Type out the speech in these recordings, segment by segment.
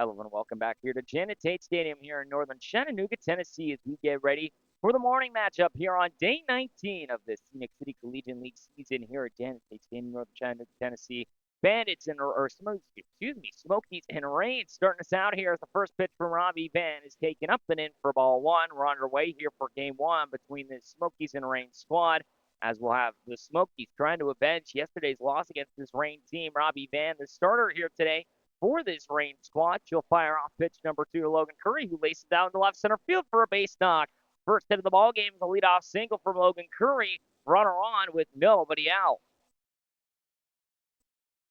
Hello and welcome back here to Janet Tate Stadium here in northern Chattanooga, Tennessee, as we get ready for the morning matchup here on day 19 of the Scenic City Collegiate League season here at Janet Tate Stadium, northern Chattanooga, Tennessee. Bandits or Smokies and Rain starting us out here as the first pitch from Robbie Van is taken up and in for ball one. We're underway here for game one between the Smokies and Rain squad, as we'll have the Smokies trying to avenge yesterday's loss against this Rain team. Robbie Van, the starter here today for this Rain squad. She'll fire off pitch number 2 to Logan Curry, who laces down to left center field for a base knock. First hit of the ball game is a leadoff single from Logan Curry. Runner on with nobody out.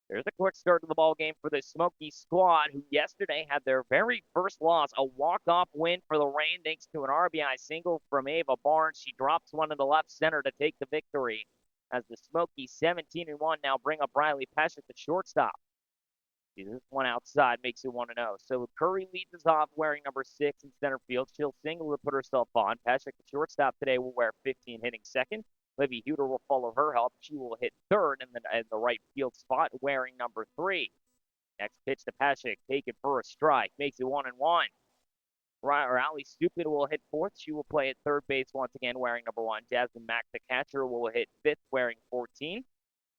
There's a quick start to the ball game for the Smoky squad, who yesterday had their very first loss, a walk-off win for the Rain thanks to an RBI single from Ava Barnes. She drops one into left center to take the victory, as the Smokies 17-1 now bring up Riley Pesh at the shortstop. This one outside makes it 1-0. So Curry leads us off wearing number 6 in center field. She'll single to put herself on. Pesh at the shortstop today will wear 15, hitting second. Livy Huter will follow her help. She will hit third in the right field spot, wearing number 3. Next pitch to Pashik, taken for a strike, makes it 1-1. Ali Stupid will hit fourth. She will play at third base once again, wearing number 1. Jasmine Mack, the catcher, will hit fifth, wearing 14.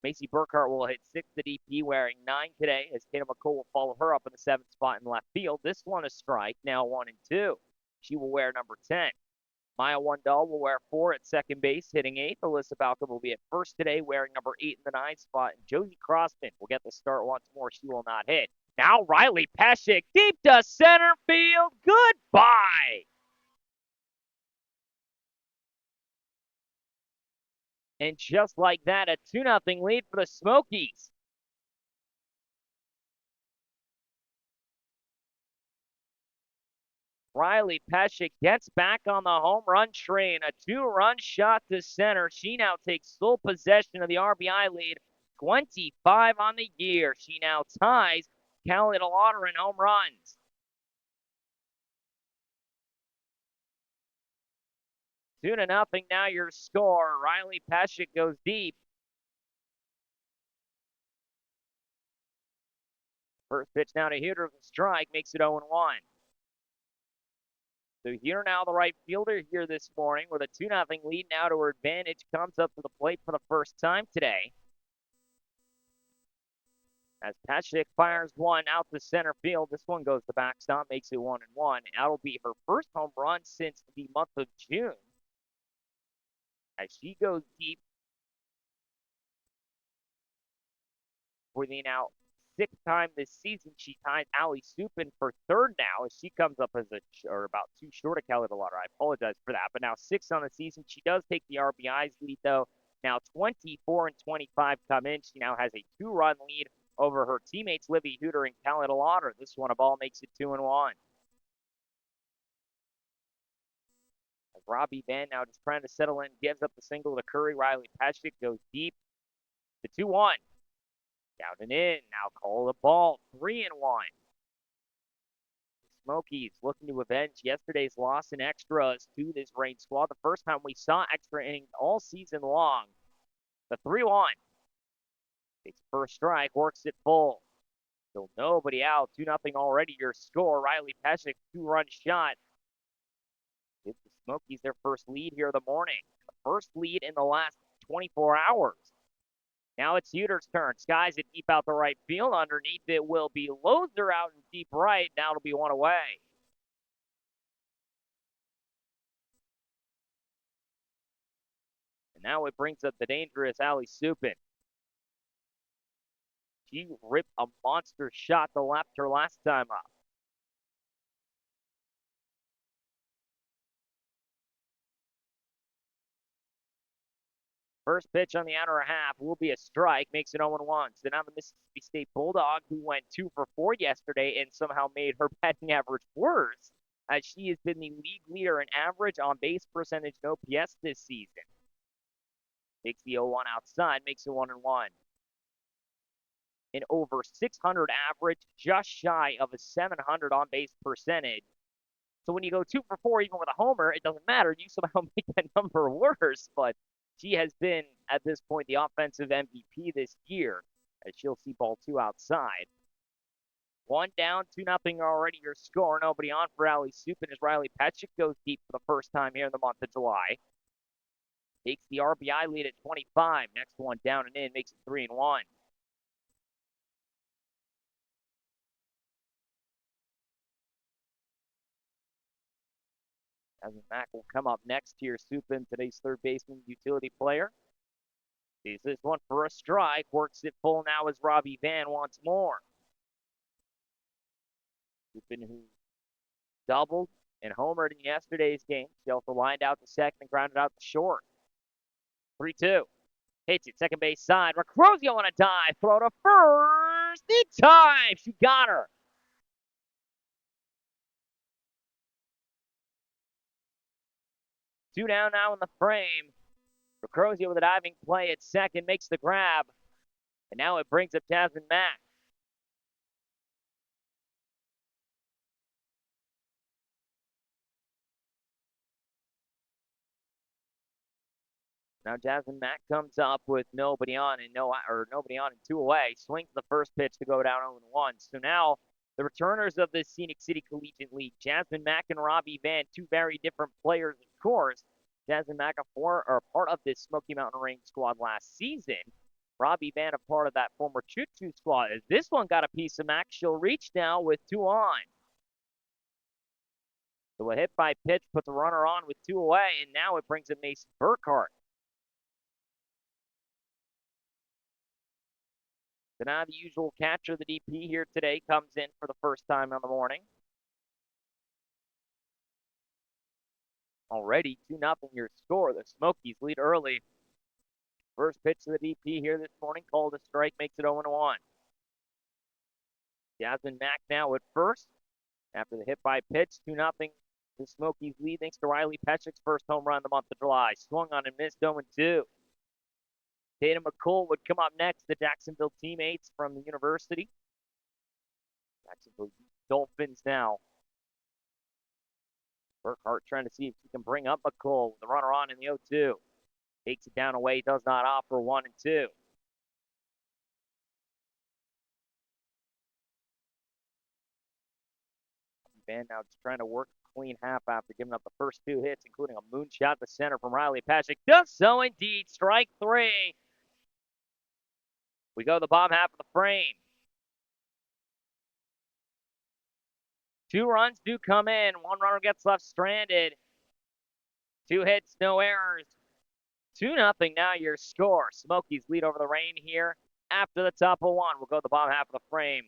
Macy Burkhart will hit 6th at DP, wearing 9 today, as Kata McCall will follow her up in the 7th spot in left field. This one a strike, now 1-2. She will wear number 10. Maya Wandell will wear 4 at second base, hitting 8th. Alyssa Balcom will be at first today, wearing number 8 in the 9th spot. And Josie Crossman will get the start once more. She will not hit. Now Riley Peshik, deep to center field. Goodbye. And just like that, a 2-0 lead for the Smokies. Riley Peshik gets back on the home run train. A 2-run shot to center. She now takes full possession of the RBI lead. 25 on the year. She now ties Callie DeLauder in home runs. 2-0 now your score. Riley Peshik goes deep. First pitch now to Huter with a strike, makes it 0-1. So here now the right fielder here this morning with a 2-0 lead now to her advantage, comes up to the plate for the first time today. As Peshik fires one out to center field, this one goes to backstop, makes it 1-1. That'll be her first home run since the month of June, as she goes deep for the now 6th time this season. She ties Ali Supin for third now, as she comes up as about 2 short of Kelly DeLauder. I apologize for that, but now 6 on the season. She does take the RBIs lead, though. Now 24 and 25 come in. She now has a 2-run lead over her teammates Livy Huter and Kelly DeLauder. This one a ball makes it 2-1. As Robbie Van now just trying to settle in, gives up the single to Curry. Riley Peshik goes deep to 2-1. Down and in. Now call the ball. 3-1. Smokies looking to avenge yesterday's loss in extras to this Rain squad. The first time we saw extra innings all season long. The 3-1. Takes first strike, works it full. Still nobody out. 2-0 already your score. Riley Peshik, 2-run shot. Gives the Smokies their first lead here of the morning. The first lead in the last 24 hours. Now it's Huter's turn. Skies it deep out the right field. Underneath it will be Loser out in deep right. Now it'll be one away. And now it brings up the dangerous Ali Supin. She ripped a monster shot to left her last time up. First pitch on the outer half will be a strike, makes it 0-1. So now the Mississippi State Bulldog, who went 2 for 4 yesterday and somehow made her batting average worse, as she has been the league leader in average on base percentage and OPS this season. Takes the 0-1 outside, makes it 1-1. An over 600 average, just shy of a 700 on base percentage. So when you go 2 for 4, even with a homer, it doesn't matter. You somehow make that number worse, but she has been, at this point, the offensive MVP this year, as she'll see ball 2 outside. One down, 2-0 already your score. Nobody on for Ali Supin as Riley Petchik goes deep for the first time here in the month of July. Takes the RBI lead at 25. Next one down and in, makes it 3-1. Jasmine Mack will come up next here. Supin, today's third baseman, utility player. Sees this one for a strike. Works it full now as Robbie Van wants more. Supin, who doubled and homered in yesterday's game. She also lined out to second and grounded out to short. 3-2. Hits it, second base side. Recrozio on a dive. Throw to first. In time. She got her. Two down now in the frame. Recrozio with a diving play at second. Makes the grab. And now it brings up Jasmine Mack. Now Jasmine Mack comes up with nobody on and nobody on and two away. Swings the first pitch to go down 0-1. So now the returners of the Scenic City Collegiate League, Jasmine Mack and Robbie Van, two very different players, of course. Jasmine Mack, part of this Smoky Mountain Range squad last season. Robbie Van, a part of that former Choo-Choo squad. As this one got a piece of Mack, she'll reach now with two on. So a hit by pitch puts a runner on with two away, and now it brings in Mason Burkhart. So now the usual catcher, the DP here today, comes in for the first time on the morning. Already 2-0 your score. The Smokies lead early. First pitch to the DP here this morning, called a strike, makes it 0-1. Jasmine Mack now at first. After the hit by pitch, 2-0. The Smokies lead thanks to Riley Petchik's first home run of the month of July. Swung on and missed 0-2. Tatum McCool would come up next, the Jacksonville teammates from the university. Jacksonville Dolphins now. Burkhart trying to see if he can bring up McCool with the runner on in the 0-2. Takes it down away, does not offer 1-2. Van now just trying to work a clean half after giving up the first two hits, including a moonshot to center from Riley Petchik. Does so indeed. Strike three. We go to the bottom half of the frame. 2 runs do come in. 1 runner gets left stranded. 2 hits, no errors. 2-0 now your score. Smokies lead over the Rain here after the top of 1. We'll go to the bottom half of the frame.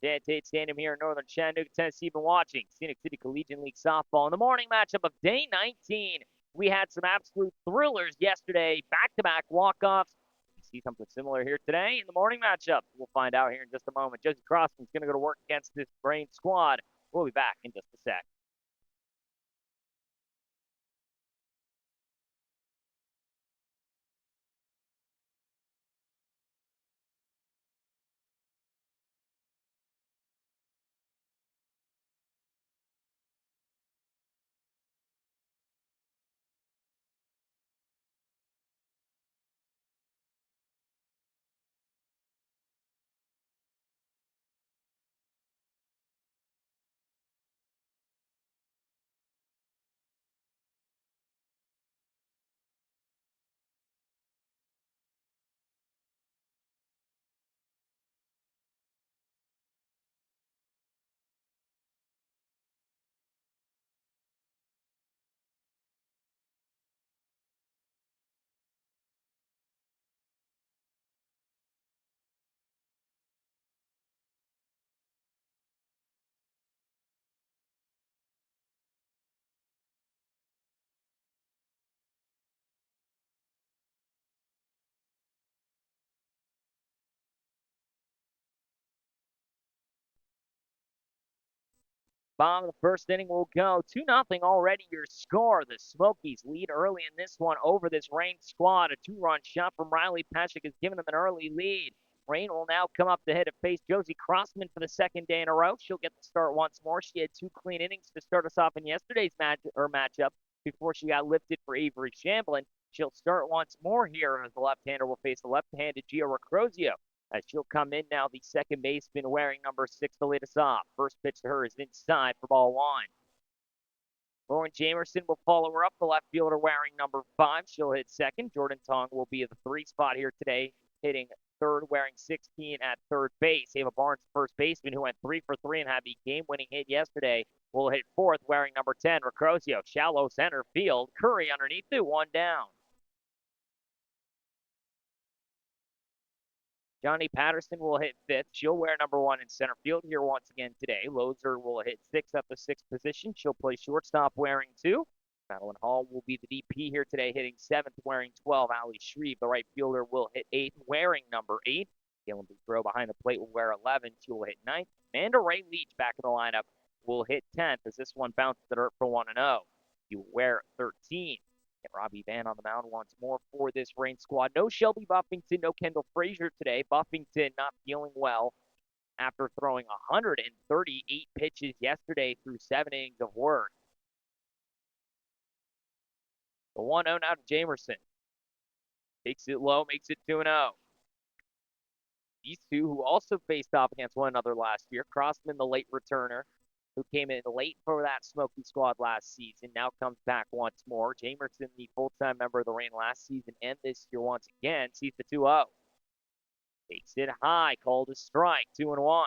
Dan Tate Stadium here in northern Chattanooga, Tennessee. Been watching Scenic City Collegiate League softball. In the morning matchup of day 19, we had some absolute thrillers yesterday. Back-to-back walk-offs. We see something similar here today in the morning matchup. We'll find out here in just a moment. Josie Crossman's going to go to work against this Rain squad. We'll be back in just a sec. Bottom of the first inning will go. 2-0 already your score. The Smokies lead early in this one over this Rain squad. A 2-run shot from Riley Petchik has given them an early lead. Rain will now come up to hit and face Josie Crossman for the second day in a row. She'll get the start once more. She had 2 clean innings to start us off in yesterday's matchup before she got lifted for Avery Shamblin. She'll start once more here as the left-hander will face the left-handed Gio Recrozio. As she'll come in now, the second baseman wearing number 6 to lead us off. First pitch to her is inside for ball 1. Lauren Jamerson will follow her up, the left fielder wearing number 5. She'll hit second. Jordan Tong will be at the 3 spot here today, hitting third, wearing 16 at third base. Ava Barnes, first baseman, who went 3 for 3 and had the game-winning hit yesterday, will hit fourth, wearing number 10. Recrosio, shallow center field. Curry underneath it, 1 down. Johnny Patterson will hit fifth. She'll wear number 1 in center field here once again today. Lozer will hit sixth at the 6th position. She'll play shortstop wearing 2. Madeline Hall will be the DP here today, hitting 7th, wearing 12. Allie Shreve, the right fielder, will hit 8th, wearing number 8. Galen Boudreau behind the plate will wear 11. She will hit 9th. Amanda Ray Leach back in the lineup will hit 10th as this one bounces the dirt for 1-0. She will wear 13. And Robbie Van on the mound once more for this Reign squad. No Shelby Buffington, no Kendall Frazier today. Buffington not feeling well after throwing 138 pitches yesterday through 7 innings of work. The 1-0 now to Jamerson. Takes it low, makes it 2-0. These two, who also faced off against one another last year, Crossman, the late returner, who came in late for that Smoky squad last season, now comes back once more. Jamerson, the full-time member of the Reign last season and this year once again, sees the 2-0. Takes it high, called a strike, 2-1.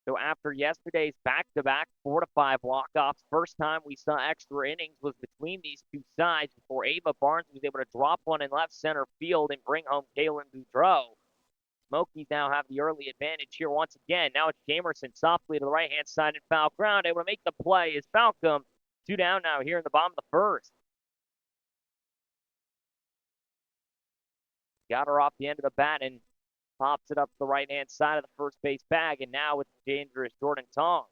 So after yesterday's back-to-back 4-5 walk-offs, first time we saw extra innings was between these two sides before Ava Barnes was able to drop one in left center field and bring home Kaylin Boudreau. Smokies now have the early advantage here once again. Now it's Jamerson softly to the right-hand side in foul ground. Able to make the play is Falcom. 2 down now here in the bottom of the first. Got her off the end of the bat and pops it up to the right-hand side of the first base bag. And now with the dangerous Jordan Tong.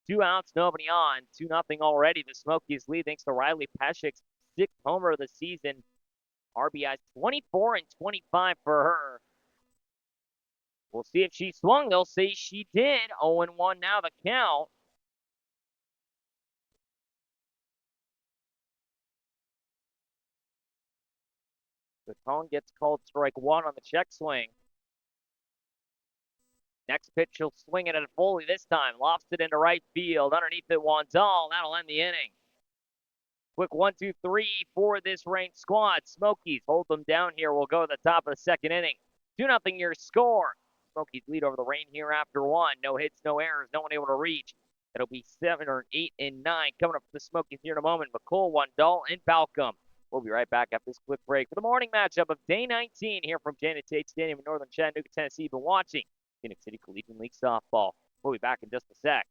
2 outs, nobody on. 2-0 already. The Smokies lead thanks to Riley Peshek's 6th homer of the season. RBIs 24 and 25 for her. We'll see if she swung. They'll say she did. 0-1 now the count. The Tong gets called strike 1 on the check swing. Next pitch, she'll swing it at Foley this time. Lofts it into right field. Underneath it, Wandall. That'll end the inning. Quick 1-2-3 for this Reign squad. Smokies hold them down here. We'll go to the top of the second inning. 2-0 your score. Smokies lead over the Reign here after 1. No hits, no errors, no one able to reach. It'll be 7 or 8 and 9 coming up for the Smokies here in a moment. McCool, Wandall, and Balcom. We'll be right back after this quick break for the morning matchup of Day 19 here from Janet Tate Stadium in northern Chattanooga, Tennessee. You've been watching Phoenix City Collegiate League Softball. We'll be back in just a sec.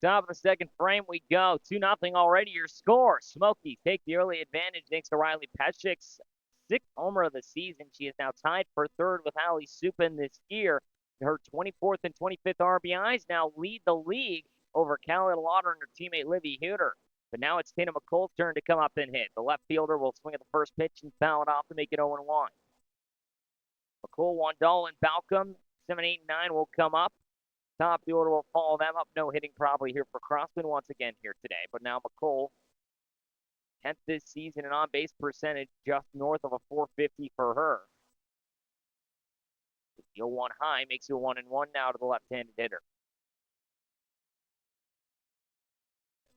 Top of the second frame we go. 2-0 already your score. Smokies take the early advantage thanks to Riley Peshek's 6th homer of the season. She is now tied for third with Allie Supin this year. Her 24th and 25th RBIs now lead the league over Callie Lauder and her teammate Livy Huter. But now it's Tina McColl's turn to come up and hit. The left fielder will swing at the first pitch and foul it off to make it 0-1. McColl, Wandall, and Balcom. 7, 8, 9 will come up. Top of the order will follow them up. No hitting probably here for Crossman once again here today. But now McColl, 10th this season and on-base percentage just north of a 450 for her. The 0-1 high makes it 1-1 now to the left-handed hitter.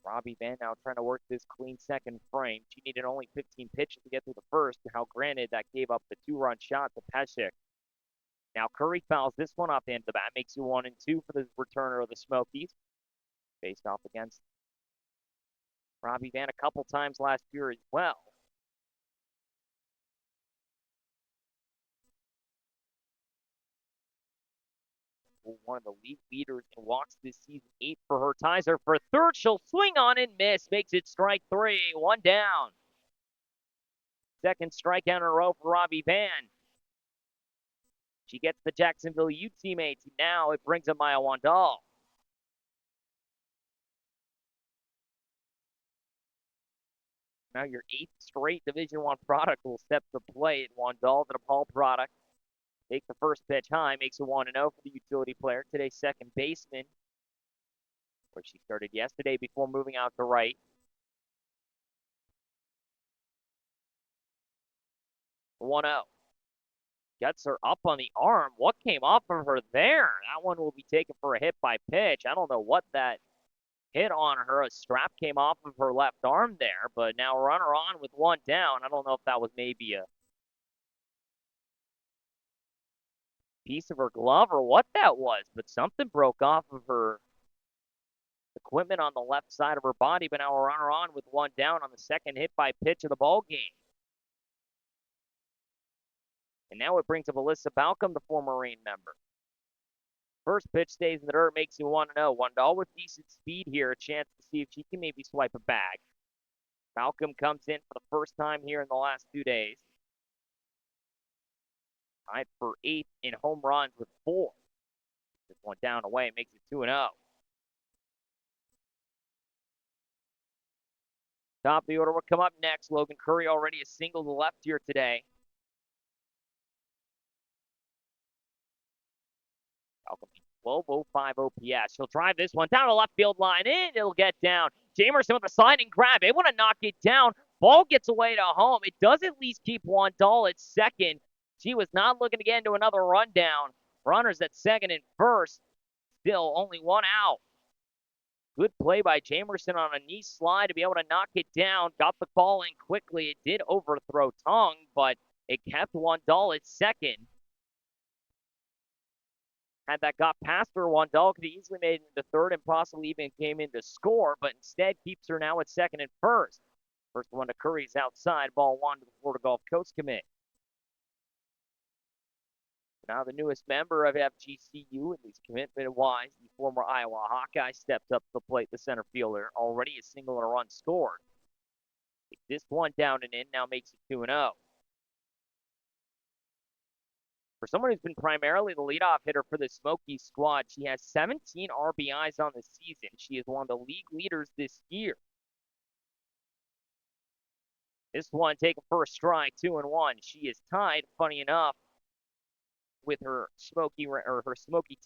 Robbie Van now trying to work this clean second frame. She needed only 15 pitches to get through the first. Now, granted, that gave up the 2-run shot to Pesek. Now, Curry fouls this one off the end of the bat. Makes you 1-2 for the returner of the Smokies. Faced off against Robbie Van a couple times last year as well. One of the league leaders in walks this season, 8 for her. Ties her for third. She'll swing on and miss. Makes it strike 3. 1 down. Second strikeout in a row for Robbie Van. She gets the Jacksonville U teammates. Now it brings up Maya Wandal. Now your 8th straight Division I product will step to plate. Wandal, the Paul product. Take the first pitch high, makes a 1-0 for the utility player. Today's second baseman, where she started yesterday before moving out to right. 1-0. Gets her up on the arm. What came off of her there? That one will be taken for a hit by pitch. I don't know what that hit on her. A strap came off of her left arm there, but now runner on with 1 down. I don't know if that was maybe a piece of her glove or what that was, but something broke off of her equipment on the left side of her body, but now a runner on with 1 down on the second hit by pitch of the ball game. And now it brings up Alyssa Balcom, the former Marine member. First pitch stays in the dirt, makes you 1-0. Wandal with decent speed here, a chance to see if she can maybe swipe a bag. Balcom comes in for the first time here in the last 2 days. Tied for 8th in home runs with 4. This one down away, makes it 2-0. Top of the order will come up next. Logan Curry already a single to the left here today. Balcom 1205 OPS. She'll drive this one down the left field line, and it'll get down. Jamerson with a sliding grab, able to knock it down. Ball gets away to home. It does at least keep Wandal at second. She was not looking to get into another rundown. Runners at second and first. Still only 1 out. Good play by Jamerson on a knee slide to be able to knock it down. Got the ball in quickly. It did overthrow Tong, but it kept Wandal at second. Had that got past her, Wandal could have easily made it into third and possibly even came in to score, but instead keeps her now at second and first. First one to Curry's outside, ball 1 to the Florida Gulf Coast commit. Now the newest member of FGCU, at least commitment-wise, the former Iowa Hawkeye steps up to the plate, the center fielder. Already a single and a run scored. Takes this one down and in, now makes it 2-0. For someone who's been primarily the leadoff hitter for the Smokies squad, she has 17 RBIs on the season. She is one of the league leaders this year. This one taken for a strike, 2-1. She is tied, funny enough, with her Smoky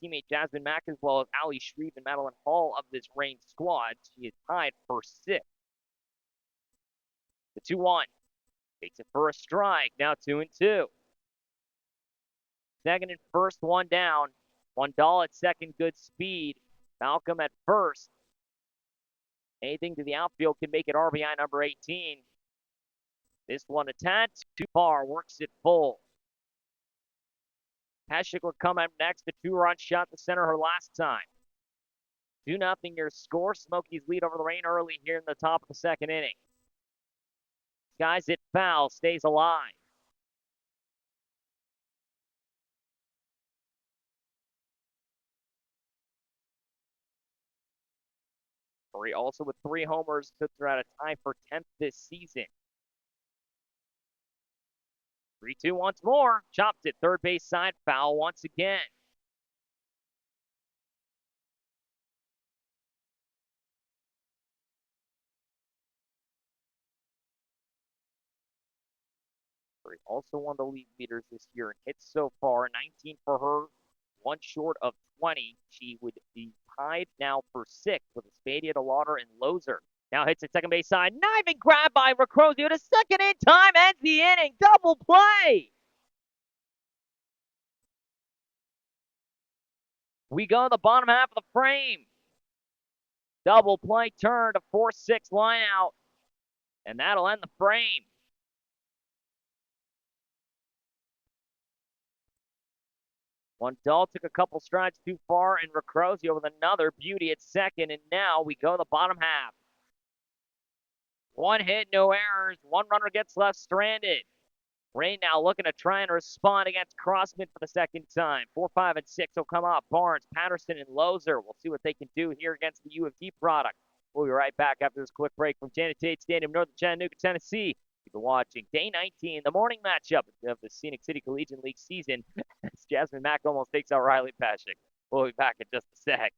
teammate Jasmine Mack, as well as Ali Shreve and Madeline Hall of this Reign squad. She is tied for 6th. The 2-1 takes it for a strike. Now 2-2. Second and first, 1 down. Wandal at second, good speed. Balcom at first. Anything to the outfield can make it RBI number 18. This one attached, too far, works it full. Pesek will come up next. The 2-run shot to center her last time. 2-0 your score. Smokies lead over the Reign early here in the top of the second inning. Skies it foul, stays alive. Curry also with 3 homers, puts her at a tie for 10th this season. 3-2 once more. Chopped it third base side, foul once again. Curry also one of the league leaders this year in hits so far. 19 for her, 1 short of 20. She would be tied now for 6th with Espadia, DeLauder, and Lozer. Now hits at second base side. Kniving grab by Recrozio to second in time. Ends the inning. Double play. We go to the bottom half of the frame. Double play turn to 4-6 line out, and that'll end the frame. Wandell took a couple strides too far, and Recrozio with another beauty at second, and now we go to the bottom half. One hit, no errors. One runner gets left stranded. Rain now looking to try and respond against Crossman for the second time. 4, 5, and 6 will come up. Barnes, Patterson, and Lozer. We'll see what they can do here against the U of T product. We'll be right back after this quick break from Janet Tate Stadium, northern Chattanooga, Tennessee. You've been watching Day 19, the morning matchup of the Scenic City Collegiate League season. As Jasmine Mack almost takes out Riley Pashik. We'll be back in just a sec.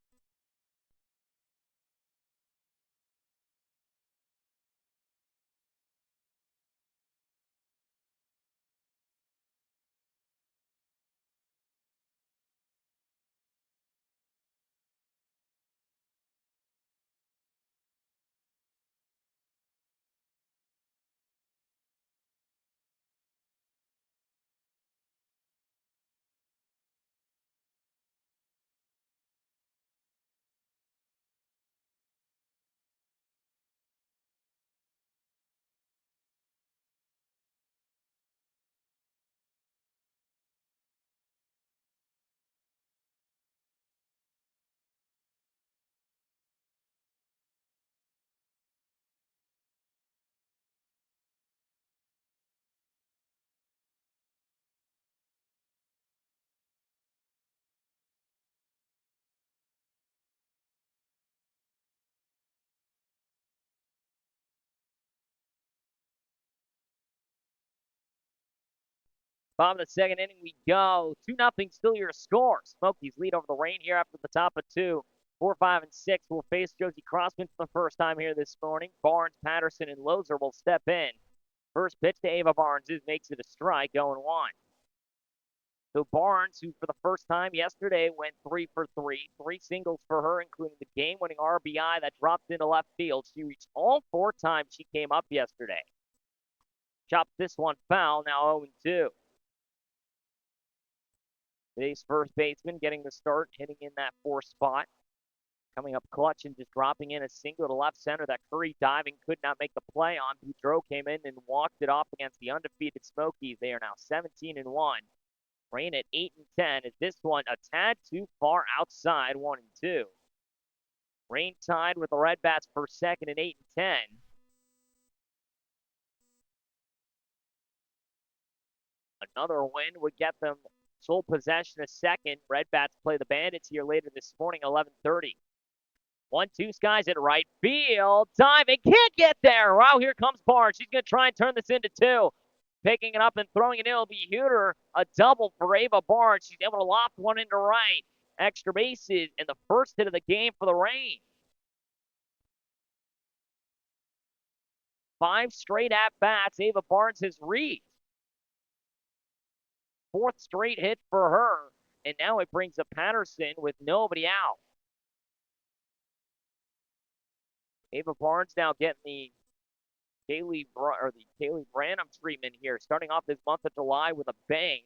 Bottom of the second inning we go. 2-0 still your score. Smokies lead over the Rain here after the top of 2. 4, 5, and 6 will face Josie Crossman for the first time here this morning. Barnes, Patterson, and Lozer will step in. First pitch to Ava Barnes makes it a strike, 0-1. So Barnes, who for the first time yesterday went 3 for 3, 3 singles for her, including the game-winning RBI that dropped into left field. She reached all 4 times she came up yesterday. Chopped this one foul, now 0-2. Today's first baseman getting the start, hitting in that 4 spot. Coming up clutch and just dropping in a single to left center that Curry diving could not make the play on. Boudreaux came in and walked it off against the undefeated Smokies. They are now 17-1. Rain at 8-10. Is this one a tad too far outside, 1-2. Rain tied with the Red Bats for second at 8-10. Another win would get them sole possession of second. Red Bats play the Bandits here later this morning, 11:30. 1-2 skies at right field. Diving, can't get there. Wow, here comes Barnes. She's going to try and turn this into 2. Picking it up and throwing it in will be Huter. A double for Ava Barnes. She's able to loft one into right. Extra bases and the first hit of the game for the Rain. 5 straight at-bats Ava Barnes has reached. 4th straight hit for her. And now it brings up Patterson with nobody out. Ava Barnes now getting the Kaylee Branham treatment here, starting off this month of July with a bang.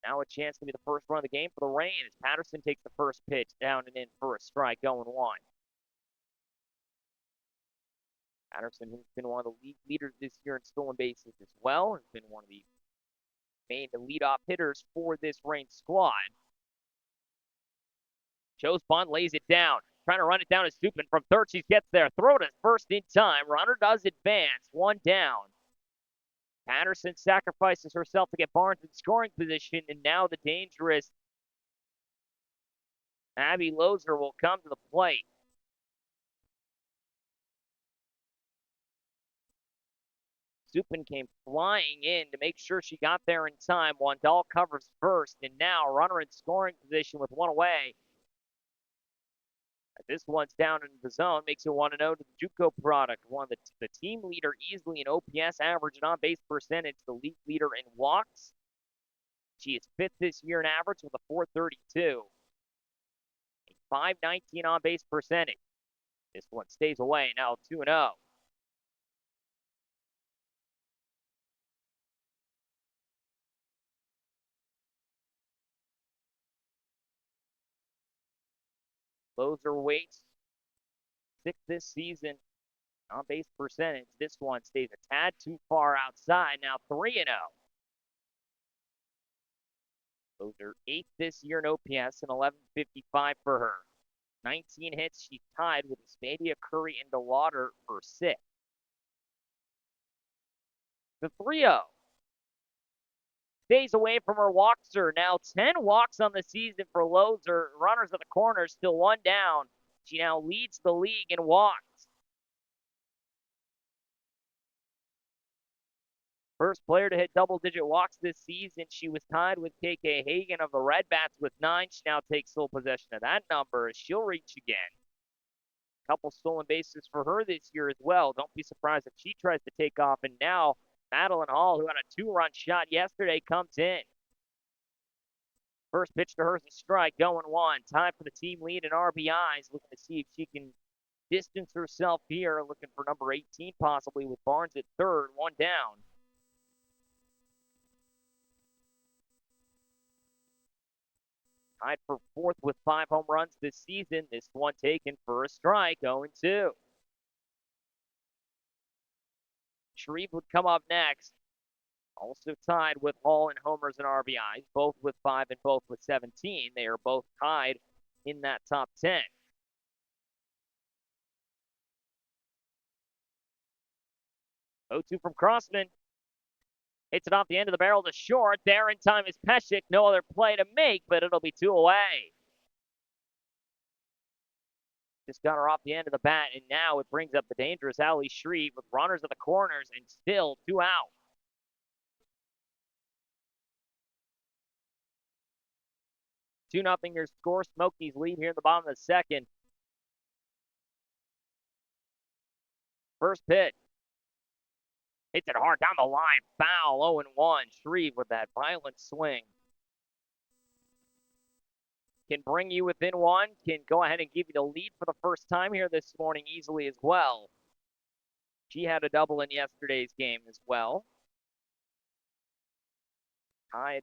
Now a chance to be the first run of the game for the Rain as Patterson takes the first pitch down and in for a strike, 0-1. Patterson, who's been one of the league leaders this year in stolen bases as well, has been one of the main leadoff hitters for this Rain squad. Shows bunt, lays it down. Trying to run it down to Supin from third. She gets there. Throw to first in time. Runner does advance. 1 down. Patterson sacrifices herself to get Barnes in scoring position, and now the dangerous Abby Lozer will come to the plate. Supin came flying in to make sure she got there in time. Wandell covers first, and now runner in scoring position with 1 away. This one's down in the zone, makes it 1-0 to the JUCO product. One the team leader easily in OPS average and on-base percentage, the league leader in walks. She is 5th this year in average with a 432. A 519 on-base percentage. This one stays away, now 2-0. Loser weights 6 this season. On base percentage, this one stays a tad too far outside. Now 3-0. Loser 8th this year in OPS and 1155 for her. 19 hits. She's tied with Espadia, Curry, and DeLauder for 6th. The 3-0 stays away from her walkster. Now 10 walks on the season for Loser. Runners at the corner, still 1 down. She now leads the league in walks. First player to hit double-digit walks this season. She was tied with KK Hagan of the Red Bats with 9. She now takes sole possession of that number as she'll reach again. Couple stolen bases for her this year as well. Don't be surprised if she tries to take off. And now Madeline Hall, who had a 2-run shot yesterday, comes in. First pitch to her is a strike, going 1. Time for the team lead in RBIs. Looking to see if she can distance herself here. Looking for number 18 possibly with Barnes at third. 1 down. Tied for 4th with 5 home runs this season. This one taken for a strike, 0-2. Shreve would come up next. Also tied with Hall in homers and RBIs, both with 5 and both with 17. They are both tied in that top 10. 0-2 from Crossman. Hits it off the end of the barrel to short. There in time is Pescic. No other play to make, but it'll be 2 away. Just got her off the end of the bat, and now it brings up the dangerous Allie Shreve with runners at the corners and still 2 out. 2-0 your score. Smokies lead here in the bottom of the second. First pitch. Hits it hard down the line. Foul, 0-1. Shreve with that violent swing. Can bring you within 1. Can go ahead and give you the lead for the first time here this morning easily as well. She had a double in yesterday's game as well. Tied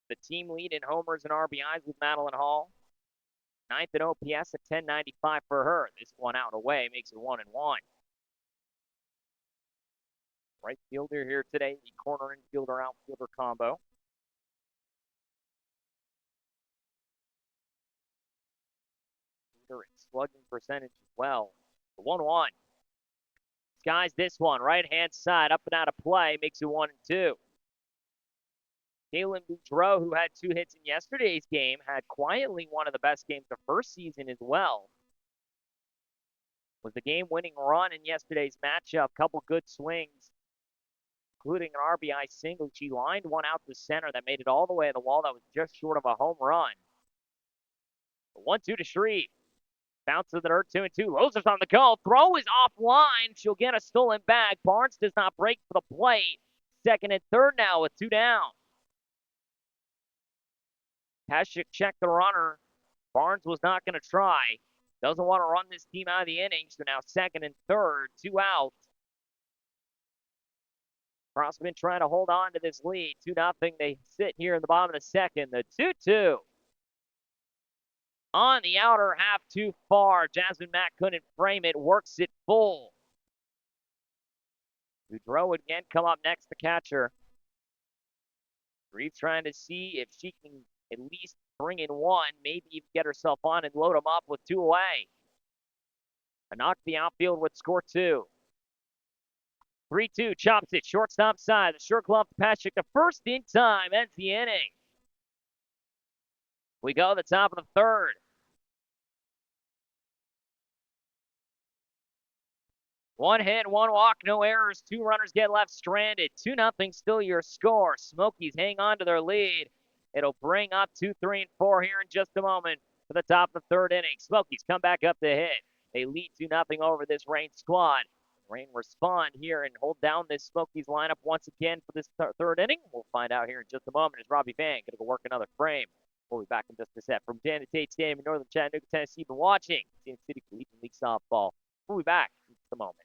the team lead in homers and RBIs with Madeline Hall. 9th in OPS at 1095 for her. This one out and away makes it 1-1. Right fielder here today, the corner infielder outfielder combo. Leader in slugging percentage as well. 1-1. Skies this one, right hand side, up and out of play, makes it 1-2. Kaylin Boudreau, who had 2 hits in yesterday's game, had quietly one of the best games of her season as well. Was the game-winning run in yesterday's matchup. Couple good swings, including an RBI single. She lined one out to center that made it all the way to the wall. That was just short of a home run. 1-2 to Shreve. Bounce to the dirt, 2-2. Loser's on the go. Throw is offline. She'll get a stolen bag. Barnes does not break for the plate. Second and third now with 2 down. Pescic checked the runner. Barnes was not going to try. Doesn't want to run this team out of the inning. So now second and third, 2 out. Crossman trying to hold on to this lead. 2-0. They sit here in the bottom of the second. The 2-2. On the outer half too far. Jasmine Mack couldn't frame it. Works it full. Boudreau would again come up next, the catcher. Reeve trying to see if she can at least bring in 1, maybe even get herself on and load them up with 2 away. A knock the outfield would score 2. 3-2, chops it, shortstop side. The short glove to Pescic, the first in time, ends the inning. We go to the top of the third. 1 hit, 1 walk, no errors. 2 runners get left stranded. 2-0 still your score. Smokies hang on to their lead. It'll bring up 2, 3, and 4 here in just a moment for the top of the third inning. Smokies come back up to hit. They lead 2-0 over this Reign squad. Reign respond here and hold down this Smokies lineup once again for this third inning. We'll find out here in just a moment as Robbie Van going to go work another frame. We'll be back in just a sec. From Dan Tate Stadium in northern Chattanooga, Tennessee, been watching Kansas City Collegiate League Softball. We'll be back in just a moment.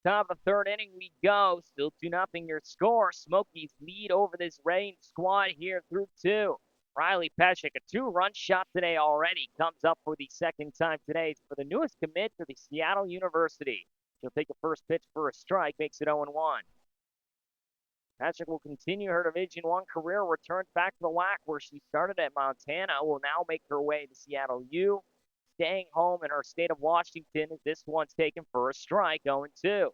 Top of the third inning we go. Still 2-0 your score. Smokies lead over this Rain squad here through two. Riley Peshek, a two-run shot today already, comes up for the second time today for the newest commit to the Seattle University. She'll take the first pitch for a strike, makes it 0-1. Peshek will continue her Division I career, returns back to the WAC where she started at Montana, will now make her way to Seattle U, staying home in her state of Washington as this one's taken for a strike, 0-2.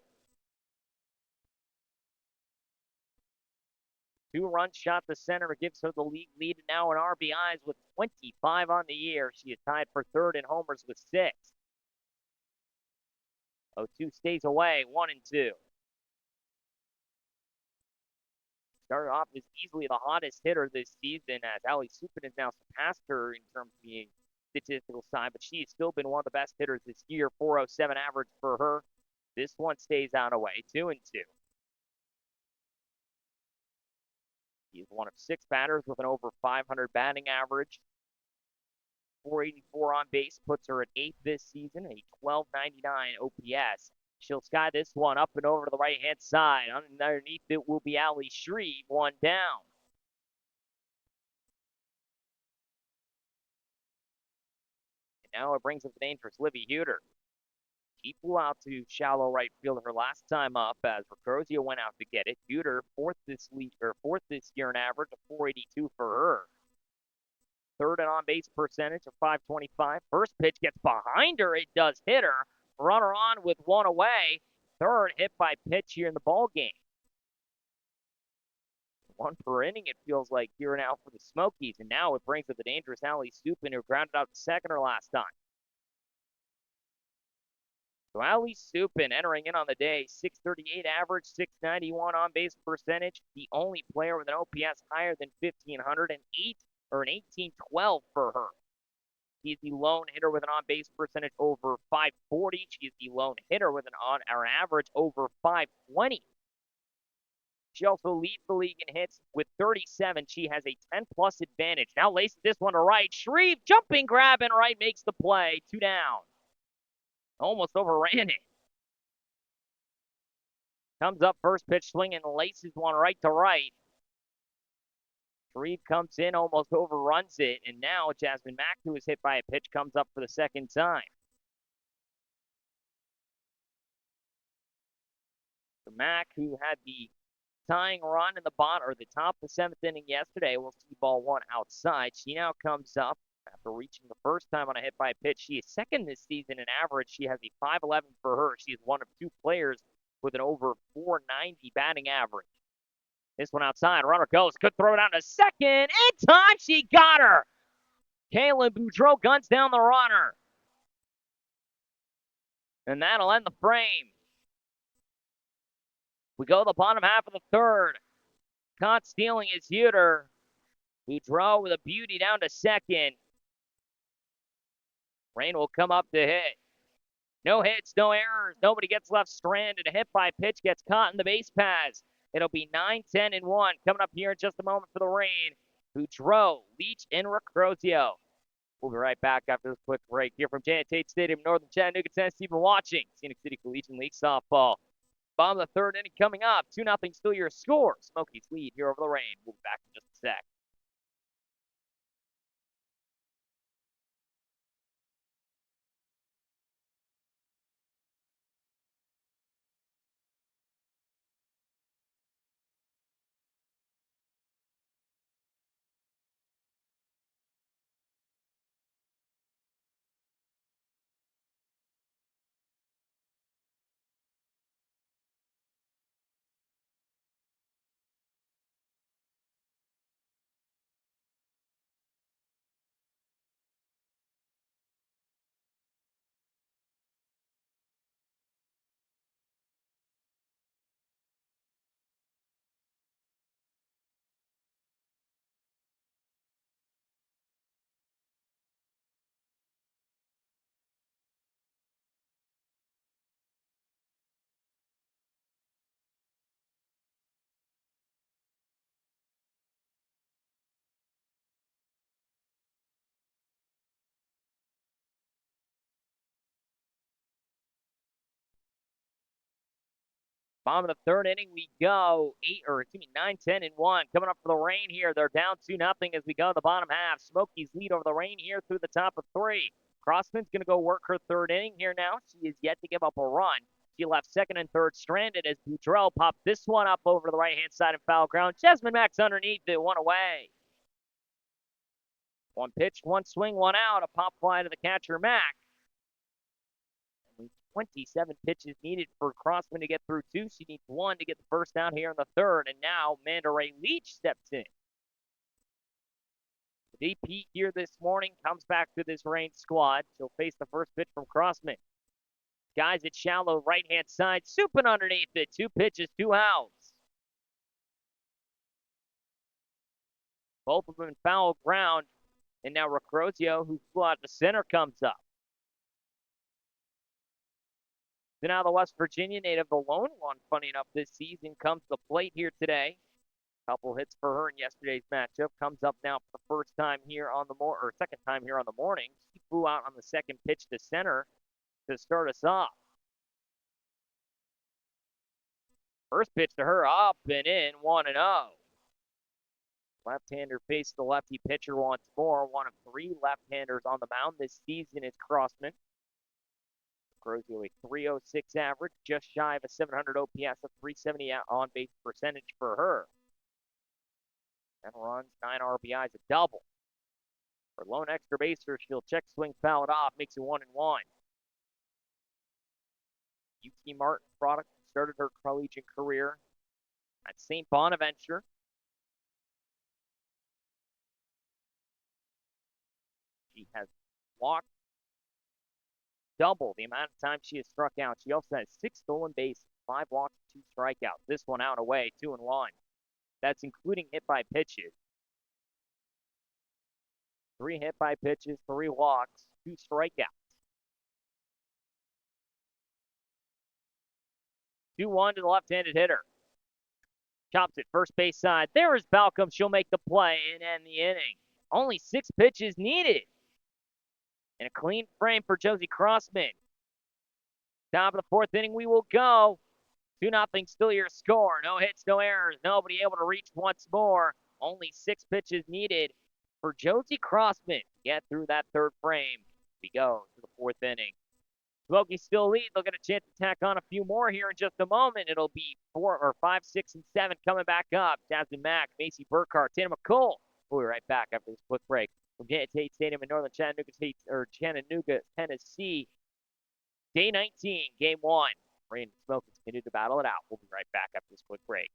Two-run shot to center gives her the league lead now in RBIs with 25 on the year. She is tied for third in homers with 6. 0-2 stays away, 1-2. Started off as easily the hottest hitter this season as Ali Supin has now surpassed her in terms of being statistical side, but she has still been one of the best hitters this year. 407 average for her. This one stays out away, 2-2. He's one of 6 batters with an over 500 batting average. 484 on base puts her at 8th this season, a 1299 OPS. She'll sky this one up and over to the right-hand side. Underneath it will be Ali Shreve, one down. And now it brings up the dangerous Livy Huter. She flew out to shallow right field her last time up as Recrozio went out to get it. Huter, fourth this year in average, a 482 for her. Third and on base percentage of 525. First pitch gets behind her. It does hit her. Runner on with one away. Third hit by pitch here in the ball game. 1 per inning, it feels like here now for the Smokies. And now it brings up the dangerous Ali Supin, who grounded out to second her last time. So Ali Supin entering in on the day, 638 average, 691 on base percentage. The only player with an OPS higher than 1,500 and 1812 for her. He's the lone hitter with an on-base percentage over 540. She's the lone hitter with an average over 520. She also leads the league in hits with 37. She has a 10-plus advantage. Now laces this one to right. Shreve jumping grab and right makes the play. 2 down. Almost overran it. Comes up first pitch swinging, laces one right to right. Shreve comes in, almost overruns it, and now Jasmine Mack, who was hit by a pitch, comes up for the second time. So Mack, who had the tying run in the bottom or the top of the 7th inning yesterday, will see ball 1 outside. She now comes up after reaching the first time on a hit by a pitch. She is second this season in average. She has a 511 for her. She is one of 2 players with an over 490 batting average. This one outside. Runner goes. Could throw it out to second. In time, she got her. Kaylin Boudreau guns down the runner. And that'll end the frame. We go to the bottom half of the third. Caught stealing is Huter. Boudreau with a beauty down to second. Rain will come up to hit. No hits, no errors. Nobody gets left stranded. A hit by pitch gets caught in the base paths. It'll be 9, 10, and 1 coming up here in just a moment for the Rain. Boudreau, Leach, and Recrozio. We'll be right back after this quick break here from Janet Tate Stadium, Northern Chattanooga, Tennessee. You've been watching Scenic City Collegiate League Softball. Bottom of the third inning coming up. 2-0 still your score. Smokies lead here over the Rain. We'll be back in just a sec. Bottom of the third inning, we go 9-10-1. Coming up for the Rain here. They're down 2-0 as we go to the bottom half. Smokies lead over the Rain here through the top of 3. Crossman's going to go work her third inning here now. She is yet to give up a run. She left second and third stranded as Boudreaux popped this one up over to the right-hand side of foul ground. Jasmine Mack's underneath it, one away. One pitch, one swing, one out. A pop fly to the catcher, Mack. 27 pitches needed for Crossman to get through 2. She needs 1 to get the first out here in the third. And now Manda Ray Leach steps in. The DP here this morning comes back to this Rain squad. She'll face the first pitch from Crossman. Guys at shallow right-hand side, souping underneath it. 2 pitches, 2 outs. Both of them in foul ground. And now Recrozio, who flew out to center, comes up. Then out of the West Virginia native, the lone one, funny enough, this season, comes to the plate here today. Couple hits for her in yesterday's matchup. Comes up now for the first time here on the second time here on the morning. She flew out on the second pitch to center to start us off. First pitch to her, up and in, 1-0. Left-hander faced the lefty pitcher once more. One of 3 left-handers on the mound this season is Crossman. Crozio a 306 average, just shy of a 700 OPS, a 370 on-base percentage for her. 10 runs, 9 RBIs, a double. For lone extra baser, she'll check swing, foul it off, makes it 1-1. UT Martin product, started her collegiate career at St. Bonaventure. She has walked double the amount of time she has struck out. She also has 6 stolen bases, 5 walks, 2 strikeouts. This one out away, 2-1. That's including hit by pitches. 3 hit by pitches, 3 walks, 2 strikeouts. 2-1 to the left-handed hitter. Chops it first base side. There is Balcom. She'll make the play and end the inning. Only 6 pitches needed. And a clean frame for Josie Crossman. Top of the 4th inning, we will go. 2-0 still your score. No hits, no errors. Nobody able to reach once more. Only 6 pitches needed for Josie Crossman to get through that 3rd frame. We go to the 4th inning. Smokies still lead. They'll get a chance to tack on a few more here in just a moment. It'll be 4 or 5, 6, and 7 coming back up. Jasmine Mack, Macy Burkhart, Tana McCool. We'll be right back after this quick break. From Tate Stadium in northern Chattanooga, Tennessee. Day 19, game 1. Rain and Smokies continue to battle it out. We'll be right back after this quick break.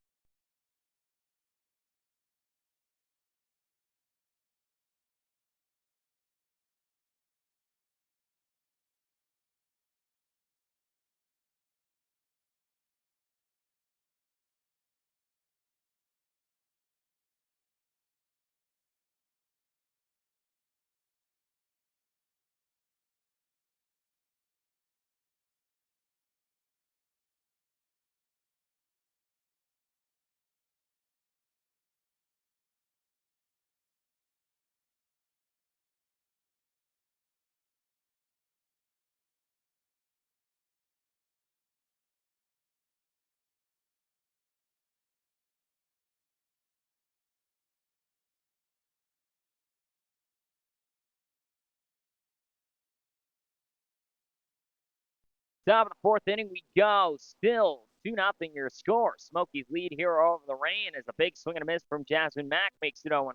Top of the 4th inning, we go. Still 2-0 your score. Smokies lead here over the Rain as a big swing and a miss from Jasmine Mack makes it 0-1.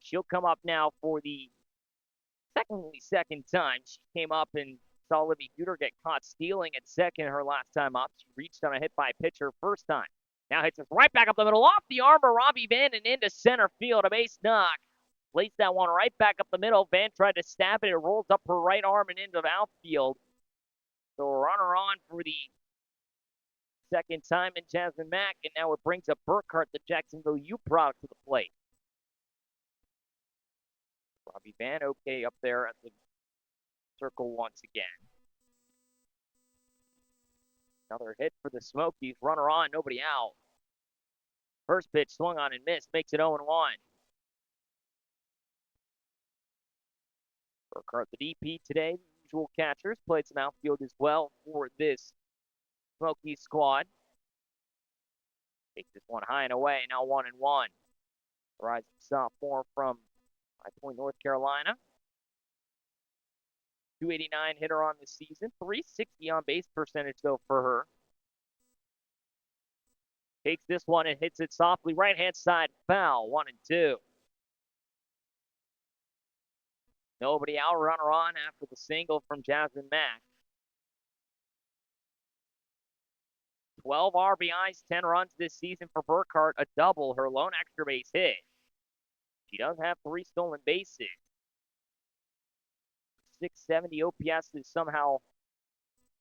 She'll come up now for the second time. She came up and saw Libby Guter get caught stealing at second her last time up. She reached on a hit by pitch her first time. Now hits us right back up the middle, off the arm of Robbie Van and into center field. A base knock. Placed that one right back up the middle. Van tried to stab it. It rolls up her right arm and into the outfield. So a runner on for the second time in Jasmine Mack, and now it brings up Burkhart, the Jacksonville U product, to the plate. Robbie Van okay up there at the circle once again. Another hit for the Smokies. Runner on, nobody out. First pitch swung on and missed, makes it 0-1. Burkhart, the DP today. The usual catchers played some outfield as well for this Smokies squad. Takes this one high and away. Now 1-1. Rising sophomore from High Point, North Carolina. 289 hitter on the season. 360 on base percentage, though, for her. Takes this one and hits it softly. Right-hand side foul. 1-2. Nobody out. Runner on after the single from Jasmine Mack. 12 RBIs, 10 runs this season for Burkhart, a double, her lone extra base hit. She does have 3 stolen bases. 670 OPS is somehow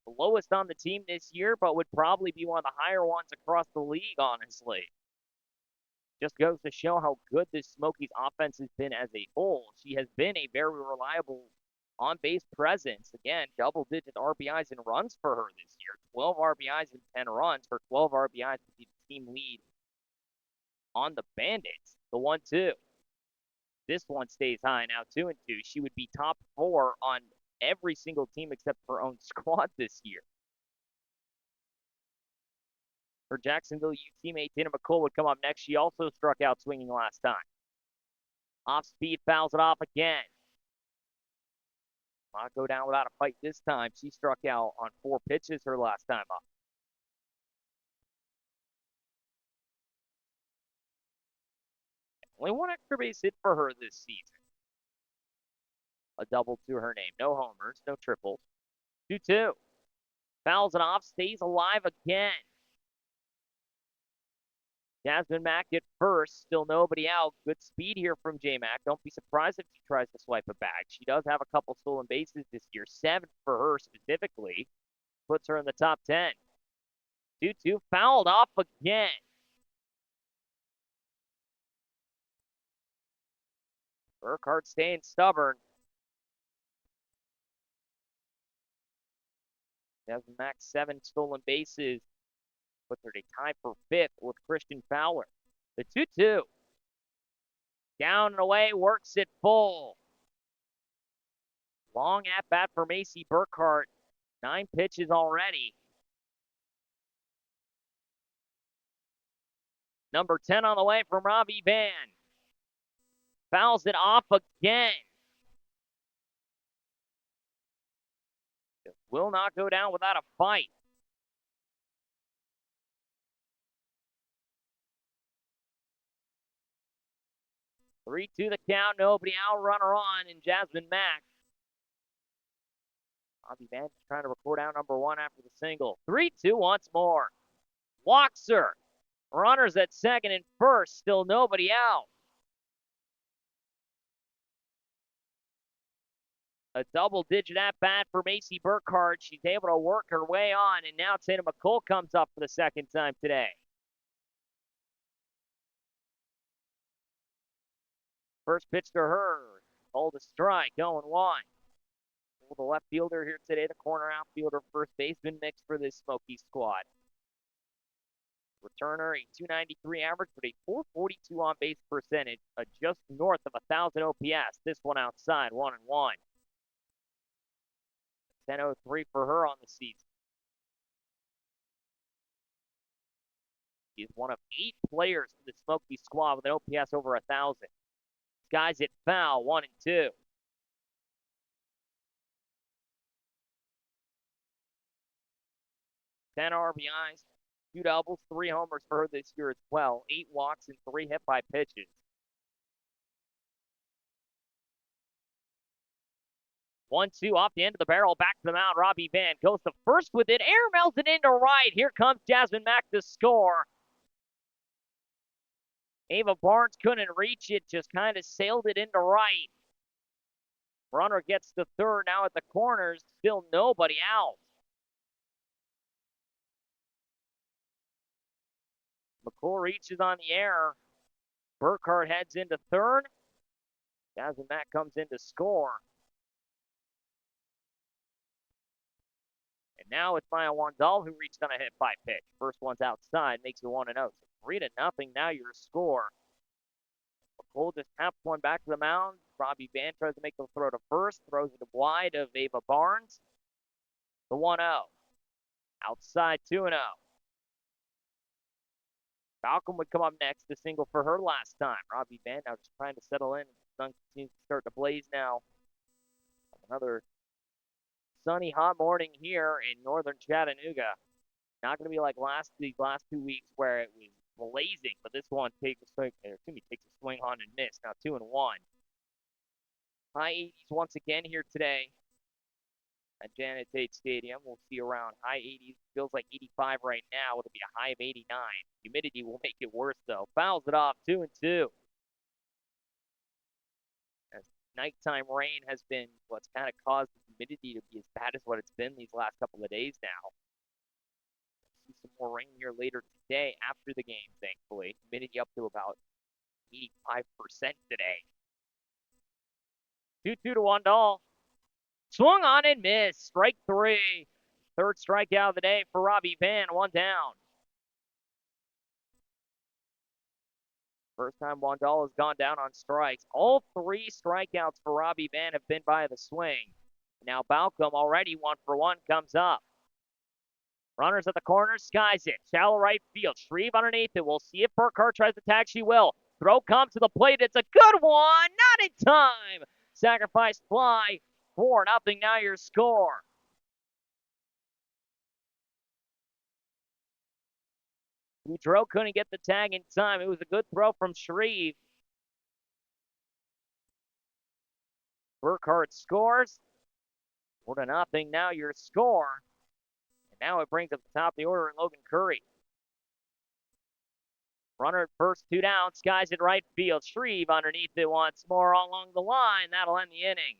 the lowest on the team this year, but would probably be one of the higher ones across the league, honestly. Just goes to show how good this Smokies offense has been as a whole. She has been a very reliable on-base presence. Again, double-digit RBIs and runs for her this year. 12 RBIs and 10 runs. Her 12 RBIs would be the team lead on the Bandits. The 1-2. This one stays high now, 2-2. She would be top 4 on every single team except her own squad this year. Her Jacksonville U teammate, Dana McCall, would come up next. She also struck out swinging last time. Off speed, fouls it off again. Not go down without a fight this time. She struck out on 4 pitches her last time up. Only 1 extra base hit for her this season. A double to her name. No homers, no triples. 2-2. Fouls it off, stays alive again. Jasmine Mack at first, still nobody out. Good speed here from J-Mac. Don't be surprised if she tries to swipe a bag. She does have a couple stolen bases this year, 7 for her specifically. Puts her in the top 10. 2-2, fouled off again. Burkhart staying stubborn. Jasmine Mack, 7 stolen bases. Puts her to tie for 5th with Christian Fowler. The 2-2. Down and away, works it full. Long at-bat for Macy Burkhart. 9 pitches already. Number 10 on the way from Robbie Van. Fouls it off again. Just will not go down without a fight. Three to the count, nobody out, runner on, and Jasmine Mack. Robbie Van trying to record out number 1 after the single. 3-2 once more. Walks her. Runners at second and first, still nobody out. A double-digit at-bat for Macy Burkhart. She's able to work her way on, and now Tatum McCall comes up for the second time today. First pitch to her. Hold a strike, 0-1. The left fielder here today, the corner outfielder, first baseman mix for this Smokies squad. Returner, a 293 average, but a 442 on base percentage, just north of 1,000 OPS. This one outside, 1-1. 10.03 for her on the season. She is one of 8 players in the Smokies squad with an OPS over 1,000. Guys at foul, 1-2. Ten RBIs, 2 doubles, 3 homers for her this year as well. 8 walks and 3 hit by pitches. 1-2 off the end of the barrel, back to the mound. Robbie Van goes to first with it. Air melted into right. Here comes Jasmine Mack to score. Ava Barnes couldn't reach it, just kind of sailed it into right. Runner gets to third, now at the corners, still nobody out. McCool reaches on the air. Burkhart heads into third. Jasmine Mack comes in to score. And now it's Maya Wandal who reached on a hit by pitch. First one's outside, makes it 1-0. So 3-0, now your score. McCool just taps one back to the mound. Robbie Van tries to make the throw to first, throws it wide of Ava Barnes. The 1-0. Outside 2-0. Malcolm would come up next to single for her last time. Robbie Van now just trying to settle in. The sun seems to start to blaze now. Another sunny, hot morning here in northern Chattanooga. Not going to be like these last 2 weeks where it was blazing, but this one takes a swing on and miss. Now 2-1. High 80s once again here today at Janet Tate Stadium. We'll see around high 80s. Feels like 85 right now. It'll be a high of 89. Humidity will make it worse though. Fouls it off 2-2. As nighttime rain has been what's kind of caused the humidity to be as bad as what it's been these last couple of days now. See some more rain here later today after the game, thankfully. Humidity up to about 85% today. 2-2 to Wandall. Swung on and missed. Strike three. Third strikeout of the day for Robbie Van. One down. First time Wandall has gone down on strikes. All three strikeouts for Robbie Van have been by the swing. Now Balcom already 1-for-1 comes up. Runners at the corner, skies it. Shallow right field. Shreve underneath it. We'll see if Burkhart tries to tag. She will. Throw comes to the plate. It's a good one. Not in time. Sacrifice fly. 4-0 now your score. Boudreaux couldn't get the tag in time. It was a good throw from Shreve. Burkhart scores. 4-0 now your score. And now it brings up the top of the order in Logan Curry. Runner at first, 2 down, skies it right field. Shreve underneath it once more along the line. That'll end the inning.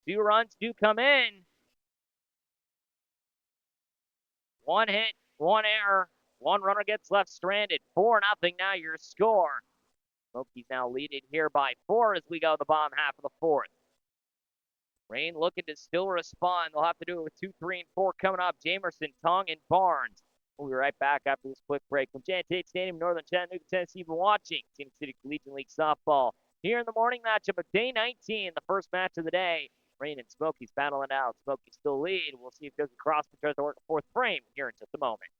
2 runs do come in. 1 hit, 1 error. 1 runner gets left stranded. 4-0 now your score. Smokies now leading here by 4 as we go to the bottom half of the 4th. Rain looking to still respond. They'll have to do it with 2, 3, and 4 coming up. Jamerson, Tong, and Barnes. We'll be right back after this quick break from Janet Tate Stadium, Northern Chattanooga, Tennessee. You've been watching Kansas City Collegiate League Softball. Here in the morning matchup of day 19, the first match of the day. Rain and Smokies battling out. Smokies still lead. We'll see if Josie Crossman tries to work a 4th frame here in just a moment.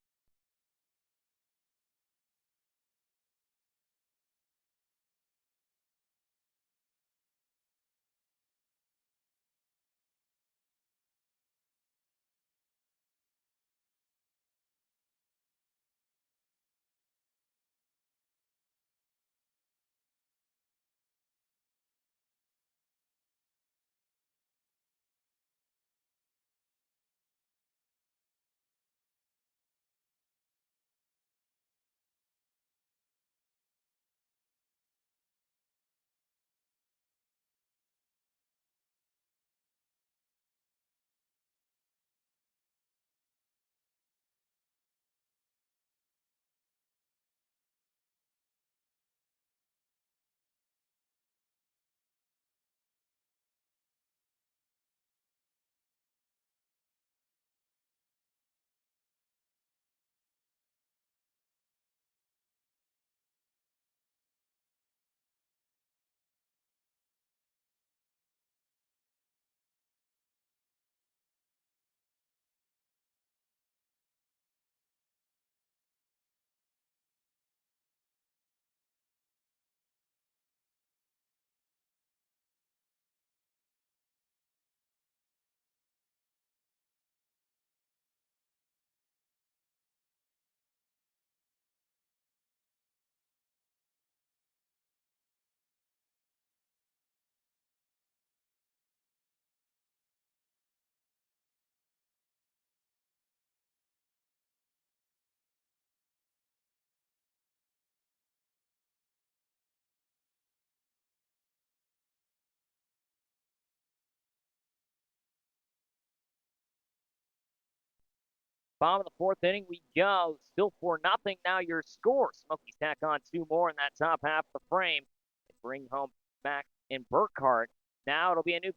Bottom of the 4th inning we go. Still 4-0 now your score. Smokies tack on 2 more in that top half of the frame. And bring home Max and Burkhart. Now it'll be a new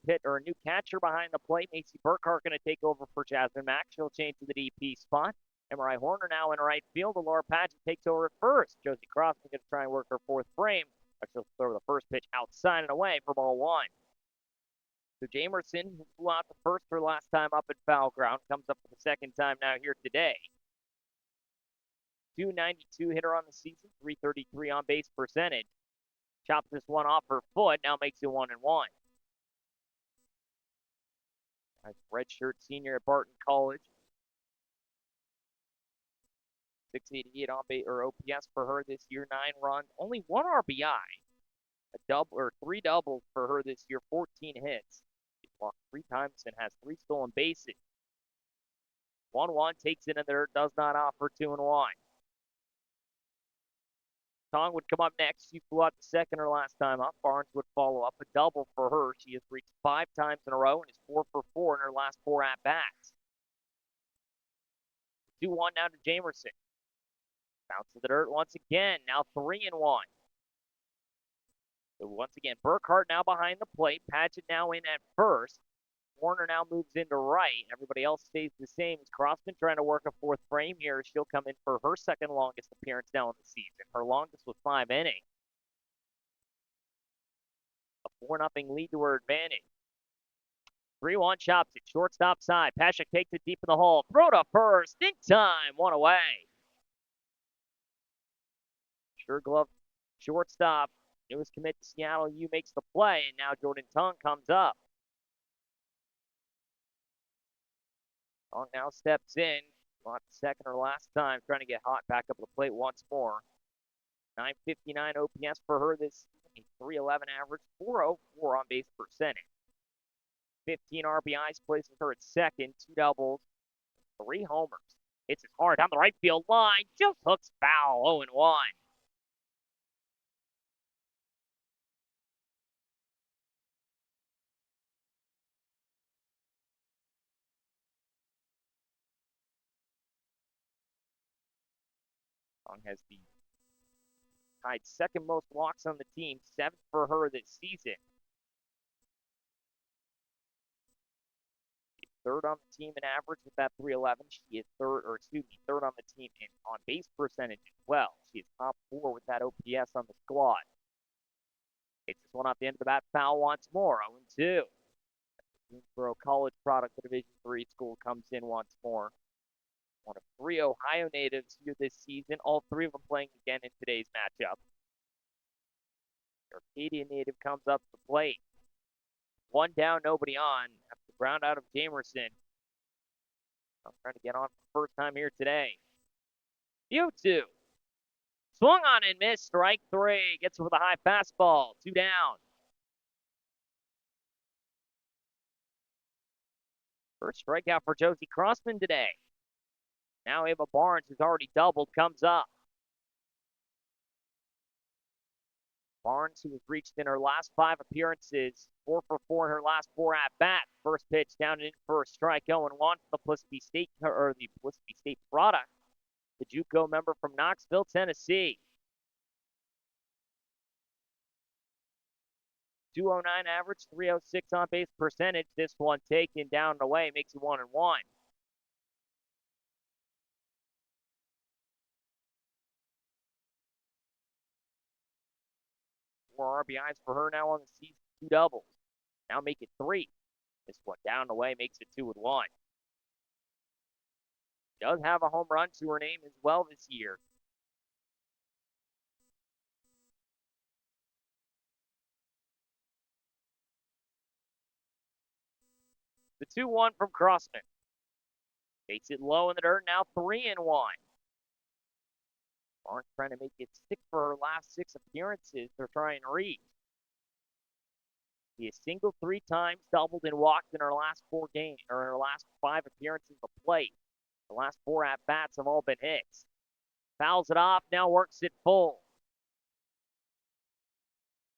catcher behind the plate. Macy Burkhart going to take over for Jasmine Mack. She'll change to the DP spot. MRI Horner now in right field. Laura Padgett takes over at first. Josie Crossman going to try and work her 4th frame. She'll throw the first pitch outside and away for ball 1. So Jamerson, who flew out the first for last time up at foul ground, comes up for the second time now here today. .292 hitter on the season, .333 on base percentage. Chops this one off her foot, now makes it 1-1. Redshirt senior at Barton College. 688 on base or OPS for her this year, 9 runs, only 1 RBI. A double or 3 doubles for her this year, 14 hits. She walked 3 times and has 3 stolen bases. 1-1 takes it in there, does not offer 2-1. Tong would come up next. She flew out the second her last time up. Barnes would follow up, a double for her. She has reached 5 times in a row and is 4 for 4 in her last 4 at-bats. 2-1 now to Jamerson. Bounce to the dirt once again, now 3-1. So once again, Burkhart now behind the plate. Padgett now in at first. Warner now moves into right. Everybody else stays the same. As Crossman trying to work a 4th frame here. She'll come in for her second longest appearance now in the season. Her longest was 5 innings. A 4-0 lead to her advantage. 3-1 chops it. Shortstop side. Paschak takes it deep in the hole. Throw to first. In time. 1 away. Sure glove shortstop. Newest commit to Seattle U makes the play, and now Jordan Tong comes up. Tong now steps in. Not second or last time, trying to get hot back up the plate once more. .959 OPS for her this season, a .311 average, .404 on base percentage. 15 RBIs places her at second, 2 doubles, 3 homers. Hits it hard down the right field line, just hooks foul, 0-1. Tong has the tied second most walks on the team, 7th for her this season. Third on the team in average with that .311. She is third on the team in on base percentage as well. She is top 4 with that OPS on the squad. Takes this one off the end of the bat, foul once more, 0-2. Greensboro College product, the Division III school, comes in once more. One of 3 Ohio natives here this season, all 3 of them playing again in today's matchup. The Arcadia native comes up to the plate. 1 down, nobody on. After the ground out of Jamerson. I'm trying to get on for the first time here today. 0-2. Swung on and missed. Strike 3. Gets it with a high fastball. 2 down. First strikeout for Josie Crossman today. Now Ava Barnes, who's already doubled, comes up. Barnes, who has reached in her last 5 appearances, 4 for 4 in her last 4 at-bats. First pitch down and in for a strike, 0-1 for the Pulaski State product. The JUCO member from Knoxville, Tennessee. 209 average, 306 on base percentage. This one taken down and away, makes it 1-1. 4 RBIs for her now on the season, 2 doubles. Now make it 3. This one down and away makes it 2-1. Does have a home run to her name as well this year. The 2-1 from Crossman. Takes it low in the dirt, now 3-1. Barnes trying to make it 6 for her last 6 appearances. They're trying to reach. She has singled 3 times, doubled, and walked in her last 4 games, or her last 5 appearances of play. The last 4 at-bats have all been hits. Fouls it off, now works it full.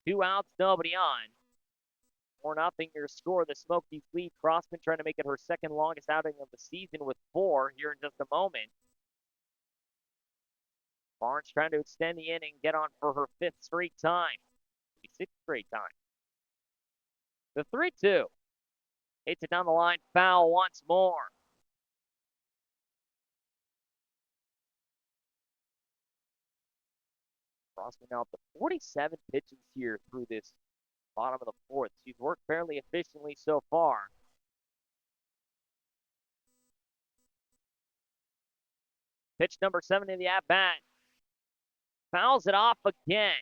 2 outs, nobody on. 4-0 your score. The Smokies lead. Crossman trying to make it her second longest outing of the season with 4 here in just a moment. Barnes trying to extend the inning, get on for her 5th straight time. 6th straight time. The 3-2. Hits it down the line, foul once more. Crossman now up to 47 pitches here through this bottom of the 4th. She's worked fairly efficiently so far. – Pitch number 7 in the at-bat. Fouls it off again.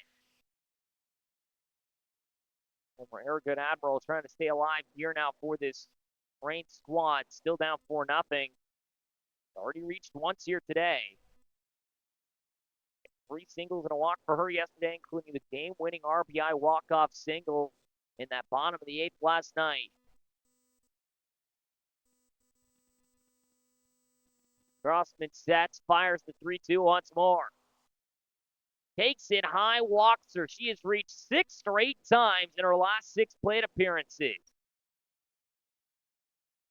Former Air Good Admiral trying to stay alive here now for this Rain squad. Still down 4-0. Already reached once here today. 3 singles and a walk for her yesterday, including the game-winning RBI walk-off single in that bottom of the 8th last night. Grossman sets, fires the 3-2 once more. Takes it high, walks her. She has reached 6 straight times in her last 6 plate appearances.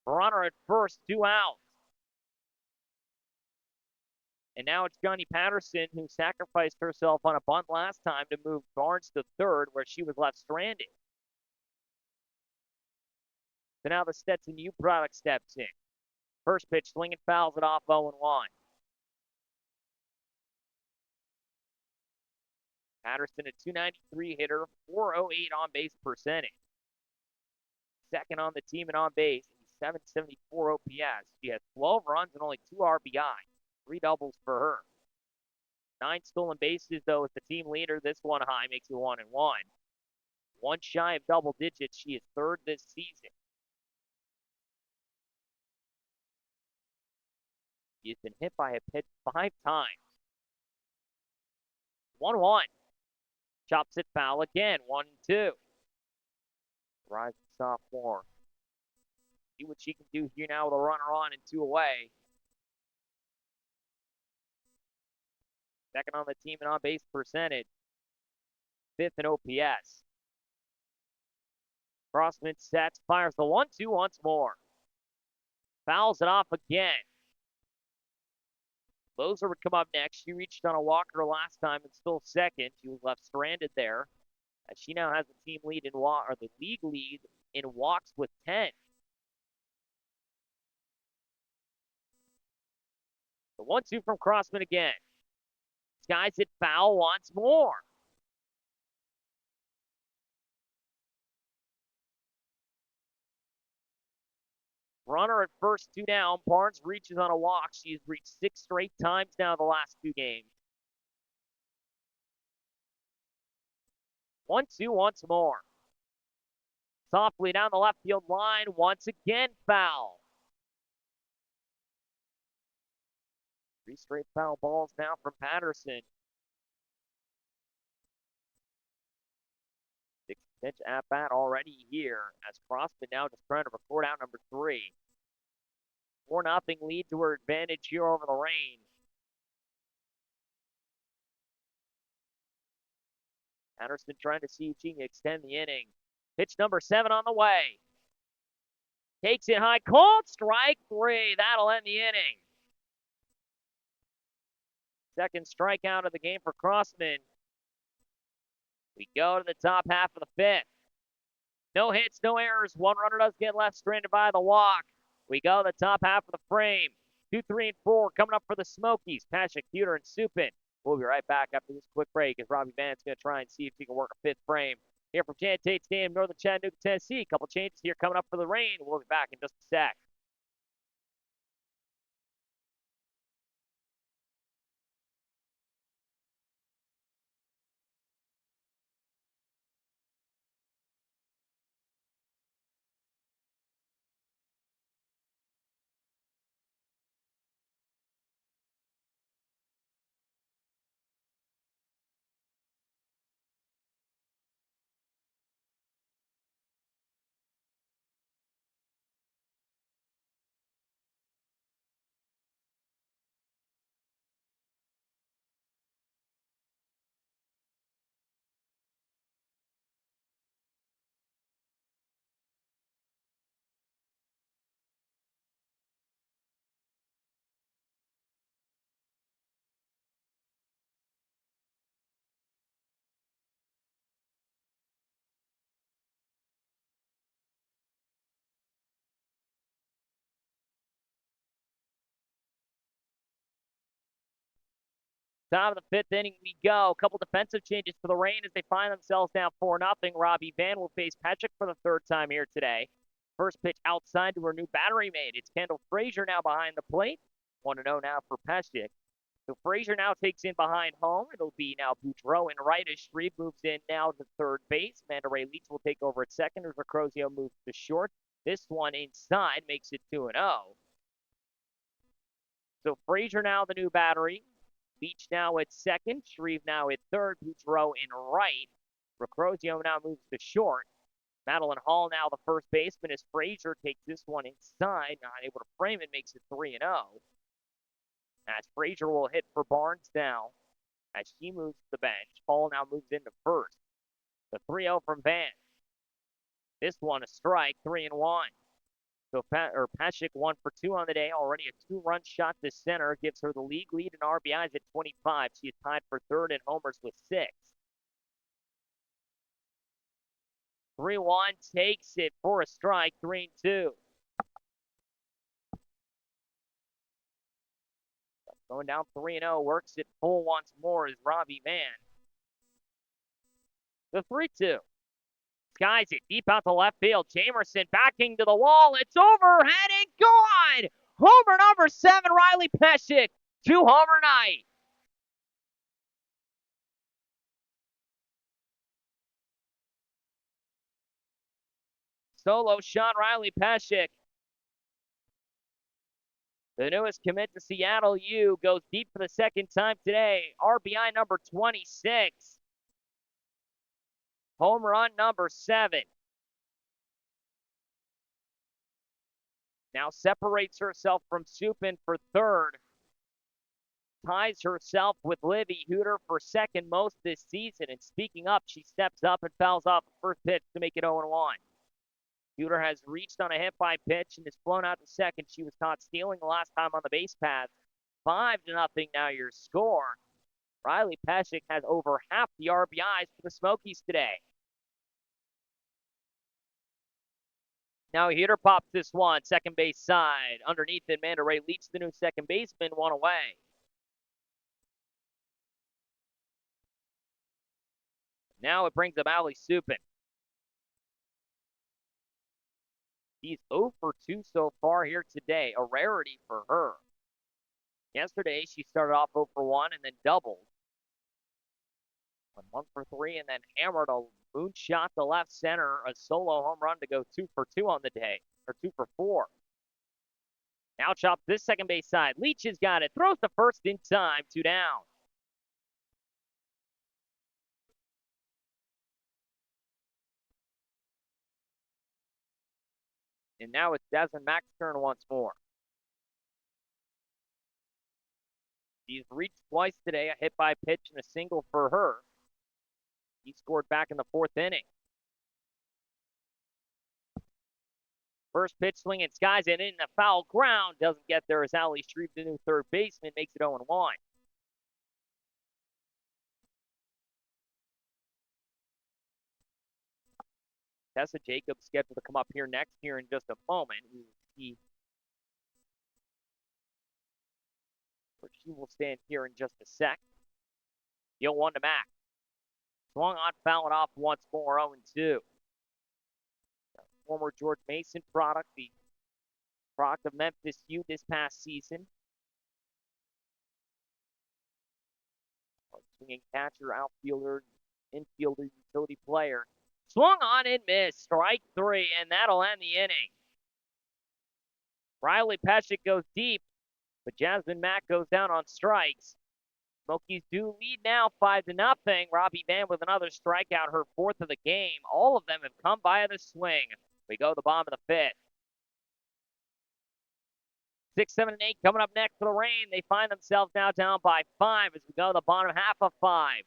Runner at first, 2 outs. And now it's Johnny Patterson, who sacrificed herself on a bunt last time to move Barnes to third, where she was left stranded. So now the Stetson U product steps in. First pitch, swinging, fouls it off 0-1. Patterson, a 293 hitter, 408 on base percentage. Second on the team and on base, 774 OPS. She has 12 runs and only 2 RBI. 3 doubles for her. 9 stolen bases, though, as the team leader. This one high makes it 1-1. One shy of double digits. She is third this season. She has been hit by a pitch 5 times. 1-1. Chops it foul again. 1-2. Rising sophomore. See what she can do here now with a runner on and 2 away. Second on the team and on base percentage. 5th in OPS. Crossman sets, fires the 1-2 once more. Fouls it off again. Loser would come up next. She reached on a walker last time and still second. She was left stranded there. As she now has the team lead in the league lead in walks with 10. The 1-2 from Crossman again. Skies it foul once more. Runner at first, 2 down. Barnes reaches on a walk. She has reached 6 straight times now the last 2 games. 1-2 once more. Softly down the left field line. Once again, foul. 3 straight foul balls now from Patterson. 6th pitch at bat already here as Crossman now just trying to record out number 3. 4-0 lead to her advantage here over the Rain. Patterson trying to see if she can extend the inning. Pitch number 7 on the way. Takes it high, called strike 3. That'll end the inning. Second strikeout of the game for Crossman. We go to the top half of the 5th. No hits, no errors. 1 runner does get left stranded by the walk. We go to the top half of the frame. 2, 3, and 4 coming up for the Smokies. Patrick, Cuter, and Supin. We'll be right back after this quick break as Robbie Van's going to try and see if he can work a 5th frame. Here from Jan Tate Stadium, Northern Chattanooga, Tennessee. A couple changes here coming up for the Rain. We'll be back in just a sec. Top of the 5th inning we go. A couple defensive changes for the Rain as they find themselves down 4-0. Robbie Van will face Patrick for the 3rd time here today. First pitch outside to her new battery mate. It's Kendall Frazier now behind the plate. 1-0 now for Patrick. So Frazier now takes in behind home. It'll be now Boudreaux in right as Shreve moves in now to third base. Amanda Ray Leach will take over at second as Recrozio moves to short. This one inside makes it 2-0. So Frazier now the new battery. Leach now at second. Shreve now at third. Boudreaux in right. Recrozio now moves to short. Madeline Hall now the first baseman as Frazier takes this one inside. Not able to frame it, makes it 3-0. As Frazier will hit for Barnes now as she moves to the bench. Hall now moves into first. The 3-0 from Van. This one a strike, 3-1. So Pashik 1 for 2 on the day. Already a 2-run shot to center gives her the league lead in RBIs at 25. She is tied for third in homers with 6. 3-1 takes it for a strike, 3-2. Going down 3-0, works it full once more is Robbie Van. The 3-2. Skies it deep out to left field. Jamerson backing to the wall. It's overhead and gone! Homer number 7, Riley Peshek. 2-homer night. Solo shot, Riley Peshek. The newest commit to Seattle U goes deep for the second time today. RBI number 26. Home run number 7. Now separates herself from Supin for third. Ties herself with Livy Hooter for second most this season. And speaking up, she steps up and fouls off the first pitch to make it 0-1. Hooter has reached on a hit by pitch and is flown out to second. She was caught stealing the last time on the base path. 5-0 now your score. Riley Peshek has over half the RBIs for the Smokies today. Now Hooter pops this one, second base side. Underneath it, Amanda Ray Leach, the new second baseman, 1 away. Now it brings up Allie Supin. She's 0 for 2 so far here today, a rarity for her. Yesterday, she started off 0 for 1 and then doubled. Went 1 for 3 and then hammered a moonshot to left center, a solo home run to go 2 for 2 on the day, or 2 for 4. Now chops this second base side. Leach has got it, throws to first in time, 2 down. And now it's Desmond Mack's turn once more. She's reached twice today, a hit by pitch and a single for her. He scored back in the 4th inning. First pitch swinging skies and in the foul ground. Doesn't get there as Allie Shreve, the new third baseman, makes it 0-1. Tessa Jacobs scheduled to come up here next here in just a moment. We will see where she will stand here in just a sec. Deal 1 to Mack. Swung on, fouling off once more, 0-2. Former George Mason product, the product of Memphis U this past season. Swinging catcher, outfielder, infielder, utility player. Swung on and missed. Strike 3, and that'll end the inning. Riley Peshek goes deep, but Jasmine Mack goes down on strikes. Smokies do lead now 5-0. Robbie Van with another strikeout, her 4th of the game. All of them have come via the swing. We go to the bottom of the 5th. 6, 7, and 8 coming up next for the Rain. They find themselves now down by 5 as we go to the bottom half of 5.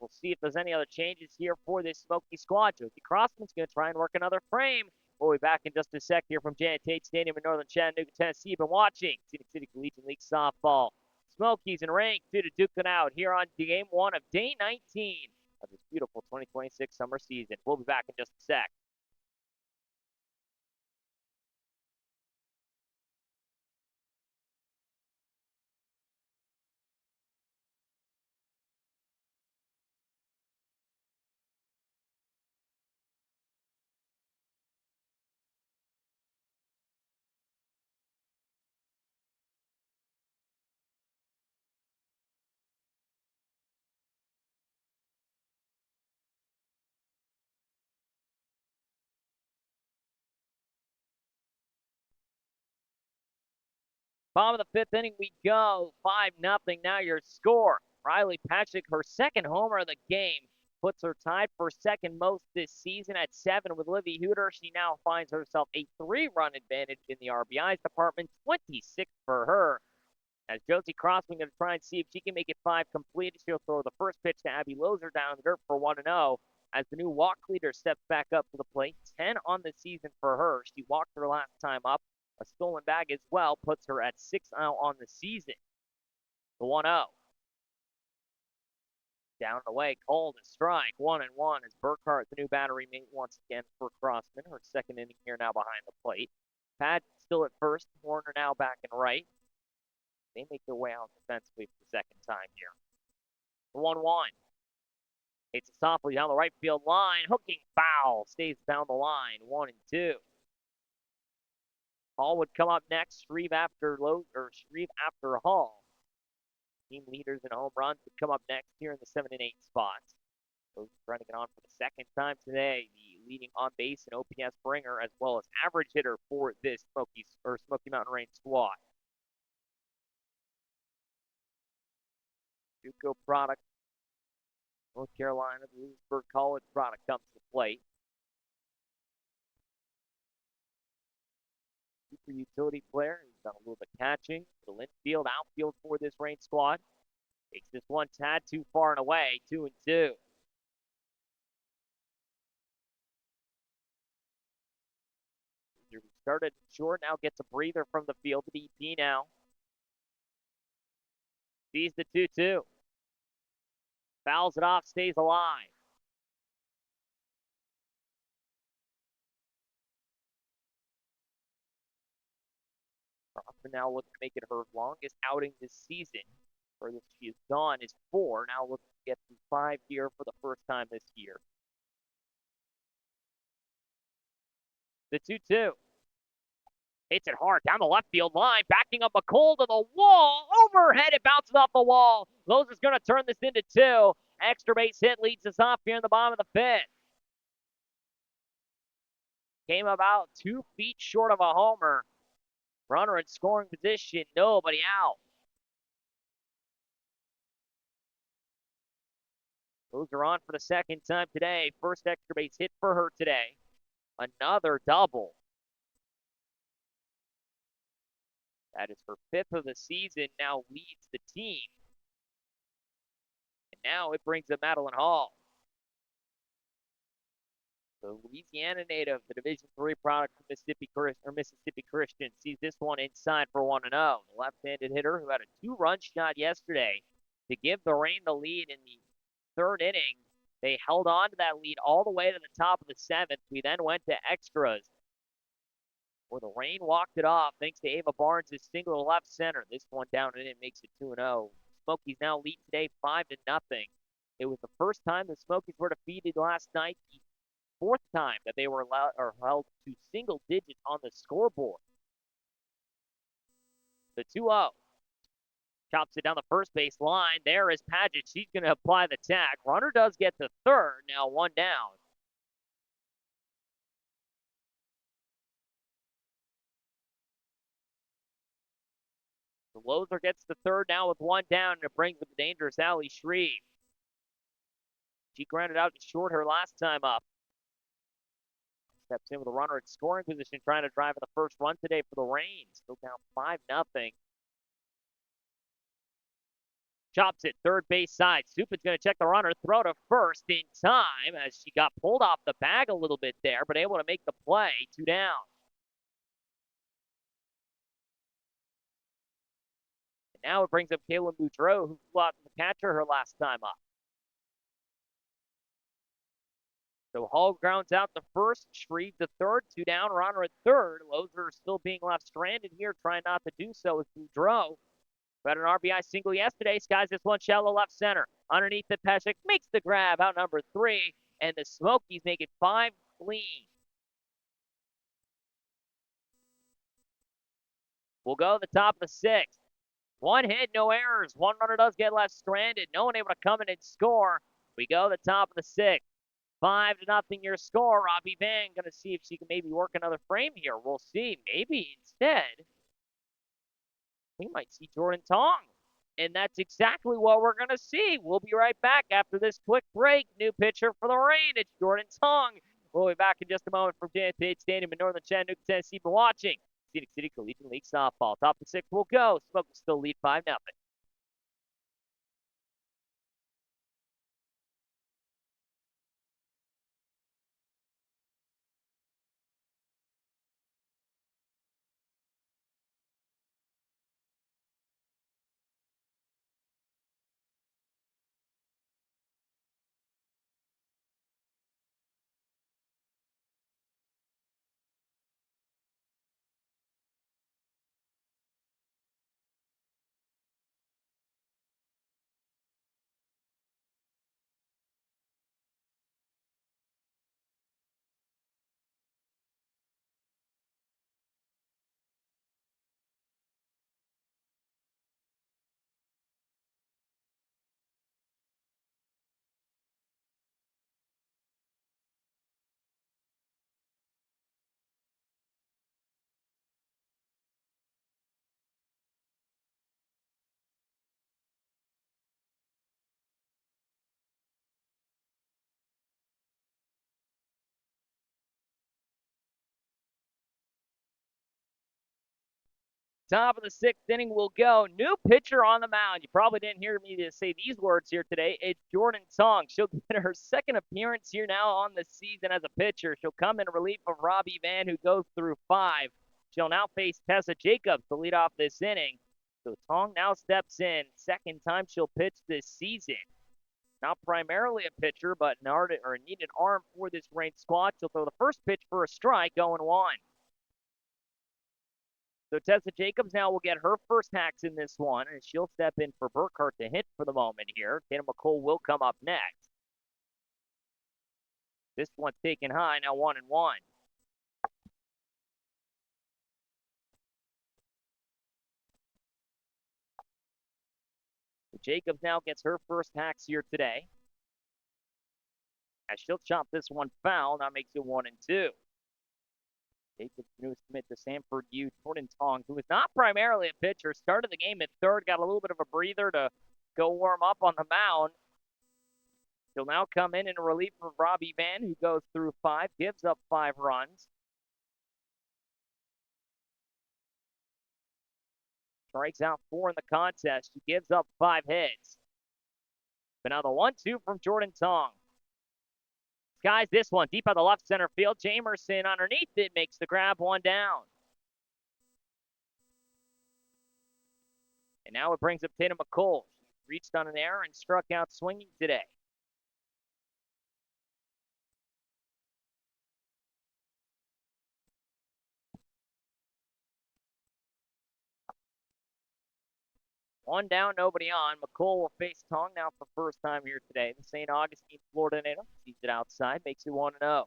We'll see if there's any other changes here for this Smoky squad. Josie Crossman's going to try and work another frame. We'll be back in just a sec here from Janet Tate Stadium in northern Chattanooga, Tennessee. You've been watching Scenic City Collegiate League Softball. Smokies and Rain to duke it out here on Game 1 of Day 19 of this beautiful 2026 summer season. We'll be back in just a sec. Bottom of the fifth inning we go. 5-0 now your score. Riley Patrick, her second homer of the game, puts her tied for second most this season at 7 with Livy Hooter. She now finds herself a 3-run advantage in the RBIs department, 26 for her. As Josie Crossman going to try and see if she can make it 5 complete. She'll throw the first pitch to Abby Lozer down the dirt for 1-0. As the new walk leader steps back up to the plate, 10 on the season for her. She walked her last time up. A stolen bag as well puts her at 6 now on the season. The 1-0. Down and away, called a strike. 1-1 as Burkhart, the new battery mate, once again for Crossman. Her second inning here now behind the plate. Pad still at first. Warner now back and right. They make their way out defensively for the second time here. 1-1. It's a softly down the right field line. Hooking foul. Stays down the line. 1-2. Hall would come up next. Shreve after Hall. Team leaders in home runs would come up next here in the 7 and 8 spots. Those trying to get on for the second time today. The leading on base and OPS bringer, as well as average hitter for this Smoky Mountain Range squad. JUCO product, North Carolina, the Lewisburg College product comes to plate. Super utility player. He's done a little bit catching. The infield, outfield for this Range squad. Takes this one tad too far and away. 2-2. Started short, now gets a breather from the field. The DP now. Sees the 2-2. Fouls it off, stays alive. Crawford now looking to make it her longest outing this season. Furthest she has gone is 4. Now looking to get to 5 here for the first time this year. The 2-2. Hits it hard down the left field line, backing up McColl to the wall. Overhead, it bounces off the wall. Lozer's going to turn this into 2. Extra base hit leads us off here in the bottom of the 5th. Came about 2 feet short of a homer. Runner in scoring position, nobody out. Lozer on for the second time today. First extra base hit for her today. Another double. That is her 5th of the season, now leads the team. And now it brings up Madeline Hall. The Louisiana native, the Division III product from Mississippi Christian, sees this one inside for 1-0. The left-handed hitter who had a 2-run shot yesterday to give the Reign the lead in the 3rd inning. They held on to that lead all the way to the top of the 7th. We then went to extras, where the Reign walked it off thanks to Ava Barnes' single to left center. This one down and it makes it 2-0. Smokies now lead today 5-0. It was the first time the Smokies were defeated last night. The 4th time that they were held to single digits on the scoreboard. The 2-0. Chops it down the first base line. There is Paget. She's going to apply the tag. Runner does get to 3rd. Now 1 down. Lozer gets the 3rd now with 1 down, and it brings up the dangerous Allie Shreve. She grounded out to short her last time up. Steps in with a runner in scoring position, trying to drive in the first run today for the Reign. Still down 5-0. Chops it, 3rd base side. Supin's going to check the runner, throw to first in time as she got pulled off the bag a little bit there, but able to make the play. 2 down. Now it brings up Kaylin Boudreau, who flew out to the catcher her last time up. So Hall grounds out the first, Shreve the 3rd, 2 down, runner at 3rd. Lozer still being left stranded here, trying not to do so with Boudreau. But an RBI single yesterday, skies this one shallow left center. Underneath the Pesek, makes the grab, out number 3, and the Smokies make it 5 clean. We'll go to the top of the 6th. 1 hit, no errors. 1 runner does get left stranded. No one able to come in and score. We go to the top of the 6th. 5-0 your score. Robbie Van going to see if she can maybe work another frame here. We'll see. Maybe instead we might see Jordan Tong. And that's exactly what we're going to see. We'll be right back after this quick break. New pitcher for the Rain. It's Jordan Tong. We'll be back in just a moment from Jan Tate Stadium in northern Chattanooga, Tennessee. Been watching Scenic City Collegiate League softball. Top of the sixth will go. Smokies still lead 5-0. Top of the sixth inning will go. New pitcher on the mound. You probably didn't hear me say these words here today. It's Jordan Tong. She'll get her second appearance here now on the season as a pitcher. She'll come in relief of Robbie Van, who goes through 5. She'll now face Tessa Jacobs to lead off this inning. So Tong now steps in. Second time she'll pitch this season. Not primarily a pitcher, but a needed arm for this Rain squad. She'll throw the first pitch for a strike, 0-1. So Tessa Jacobs now will get her first hacks in this one, and she'll step in for Burkhart to hit for the moment here. Tatum McCole will come up next. This one's taken high, now 1-1. Jacobs now gets her first hacks here today. As she'll chop this one foul, now makes it 1-2. Jacobs new commit to Sanford U. Jordan Tong, who is not primarily a pitcher, started the game at third, got a little bit of a breather to go warm up on the mound. She'll now come in relief of Robbie Van, who goes through 5, gives up 5 runs. Strikes out 4 in the contest. She gives up 5 hits. But now the 1-2 from Jordan Tong. Skies this one deep on the left center field. Jamerson underneath it makes the grab, 1 down. And now it brings up Tatum McCole. She reached on an error and struck out swinging today. One down, nobody on. McCole will face Tong now for the first time here today. The St. Augustine, Florida native sees it outside, makes it 1-0. Tong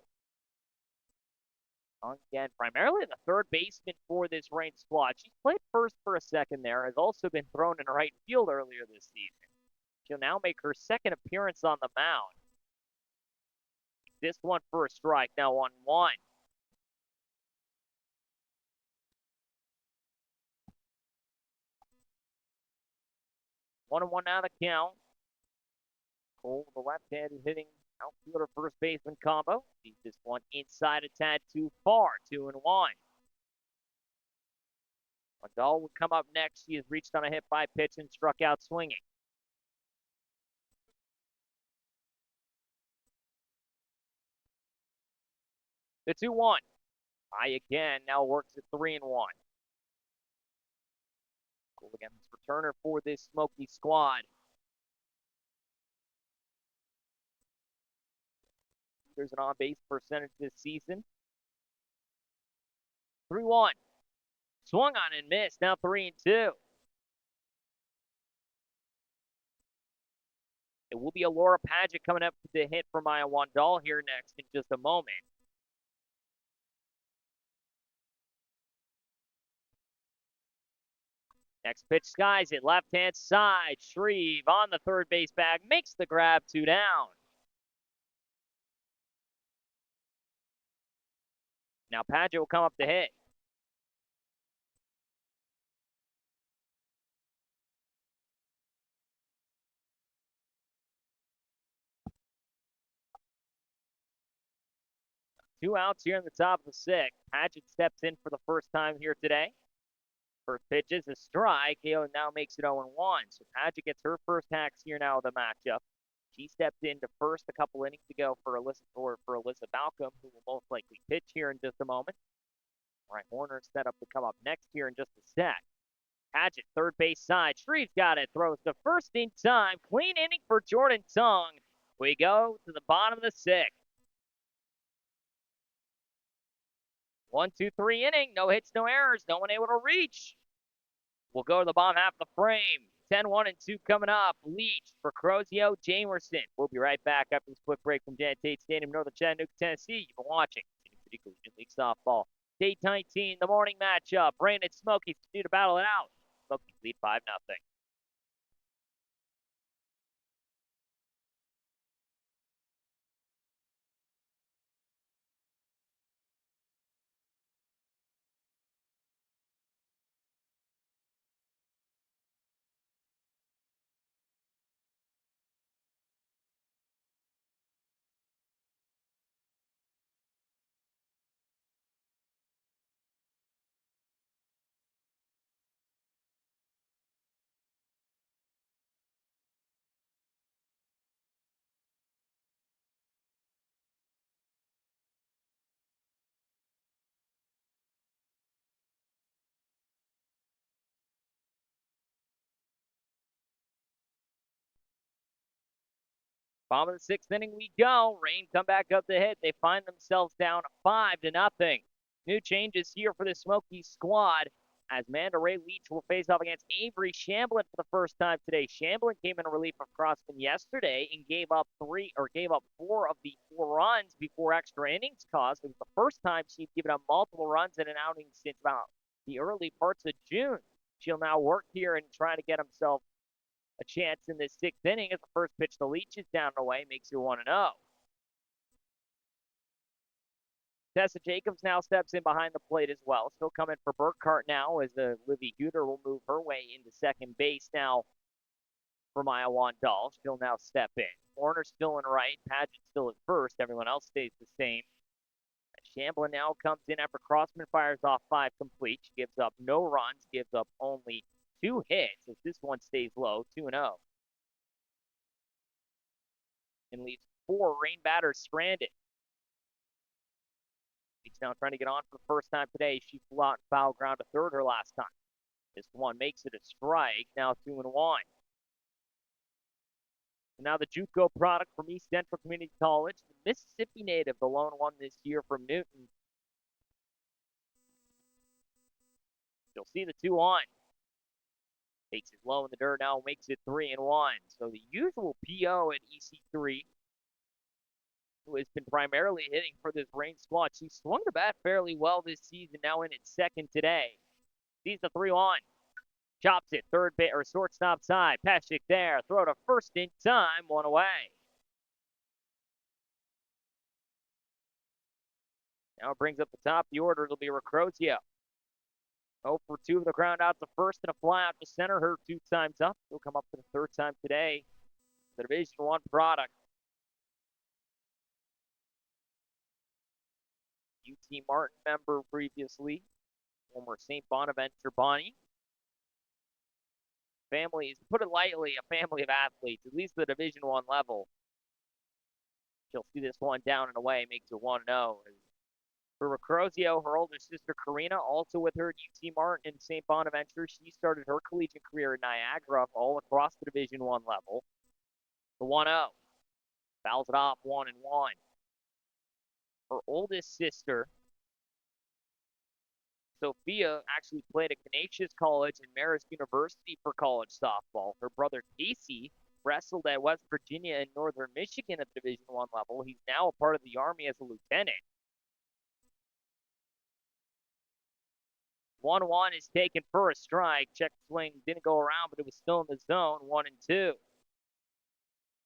again, primarily the third baseman for this Rain squad. She's played first for a second there, has also been thrown in right field earlier this season. She'll now make her second appearance on the mound. This one for a strike, now 1-1. 1-1 now the count. Cole, the left-handed hitting outfielder first baseman combo. Sees this one inside a tad too far, 2-1. Dahl would come up next. He has reached on a hit by pitch and struck out swinging. The 2-1. High again, now works at 3-1. Cole again, returner for this Smoky squad. There's an on-base percentage this season. 3-1. Swung on and missed. Now 3-2. It will be Laura Padgett coming up to hit for Maya Wandal here next in just a moment. Next pitch, skies it left-hand side. Shreve on the third base bag, makes the grab, 2 down. Now Padgett will come up to hit. 2 outs here in the top of the 6th. Paget steps in for the first time here today. First pitch is a strike. Hale now makes it 0-1. So Paget gets her first hacks here now of the matchup. She stepped into first a couple innings ago for Alyssa Balcom, who will most likely pitch here in just a moment. All right, Horner's set up to come up next here in just a sec. Paget, third base side. Shreve's got it. Throws the first in time. Clean inning for Jordan Tung. We go to the bottom of the 6th. 1-2-3 inning. No hits, no errors. No one able to reach. We'll go to the bottom half of the frame. 10-1-2 coming up. Leach for Crozio, Jamerson. We'll be right back after this quick break from Dan Tate Stadium, north of Chattanooga, Tennessee. You've been watching City Collegiate League Softball. Day 19, the morning matchup. Rain and Smokies continue to battle it out. Smokies lead 5-0. Bottom of the 6th inning we go. Rain come back up the hit. They find themselves down 5-0. New changes here for the Smokies squad as Manda Ray Leach will face off against Avery Shamblin for the first time today. Shamblin came in relief of Crossman yesterday and gave up 4 of the 4 runs before extra innings cost. It was the first time she'd given up multiple runs in an outing since about the early parts of June. She'll now work here and try to get himself a chance in this 6th inning as the first pitch to Leach is down and away, makes it 1-0. Tessa Jacobs now steps in behind the plate as well. Still coming for Burkhart now as Livy Huter will move her way into second base now for Maya Wandal. She'll now step in. Warner's still in right. Paget still at first. Everyone else stays the same. Shamblin now comes in after Crossman fires off 5 complete. She gives up no runs, gives up only 2 hits as this one stays low, 2-0. And leaves 4 Rain batters stranded. She's now trying to get on for the first time today. She flew out and foul ground to third her last time. This one makes it a strike, now 2-1. And now the JUCO product from East Central Community College, the Mississippi native, the lone one this year from Newton. You'll see the 2-1. Takes it low in the dirt now, makes it 3-1. So the usual PO at EC3, who has been primarily hitting for this Rain squad. She swung the bat fairly well this season, now in its 2nd today. Sees the 3-1. Chops it, third base or shortstop side. Peshik there, throw to first in time, 1 away. Now it brings up the top of the order. It'll be Recrozio. 0 for 2 of the ground out to first and a fly out to center. Her 2 times up. She'll come up for the 3rd time today. The Division I product. UT Martin member previously. Former St. Bonaventure Bonnie. Families, put it lightly, a family of athletes, at least the Division I level. She'll see this one down and away, makes it 1-0. For Recrozio, her older sister Karina, also with her at UT Martin and St. Bonaventure. She started her collegiate career in Niagara, all across the Division I level. The 1-0. Fouls it off, 1-1. Her oldest sister, Sophia, actually played at Canisius College and Marist University for college softball. Her brother Casey wrestled at West Virginia and Northern Michigan at the Division I level. He's now a part of the Army as a lieutenant. 1-1 is taken for a strike. Check swing didn't go around, but it was still in the zone. 1-2.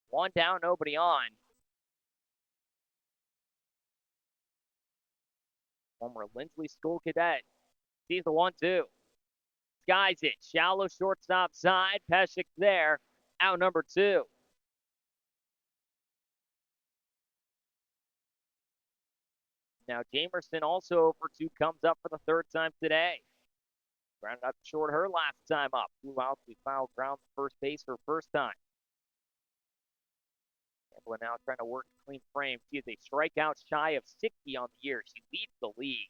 1 down, nobody on. Former Lindsley School cadet sees the 1-2. Skies it. Shallow shortstop side. Peshik there. Out number 2. Now Jamerson also over 2 comes up for the third time today. Grounded out short her last time up. Flew out to foul ground first base her first time. Gambler now trying to work a clean frame. She is a strikeout shy of 60 on the year. She leads the league.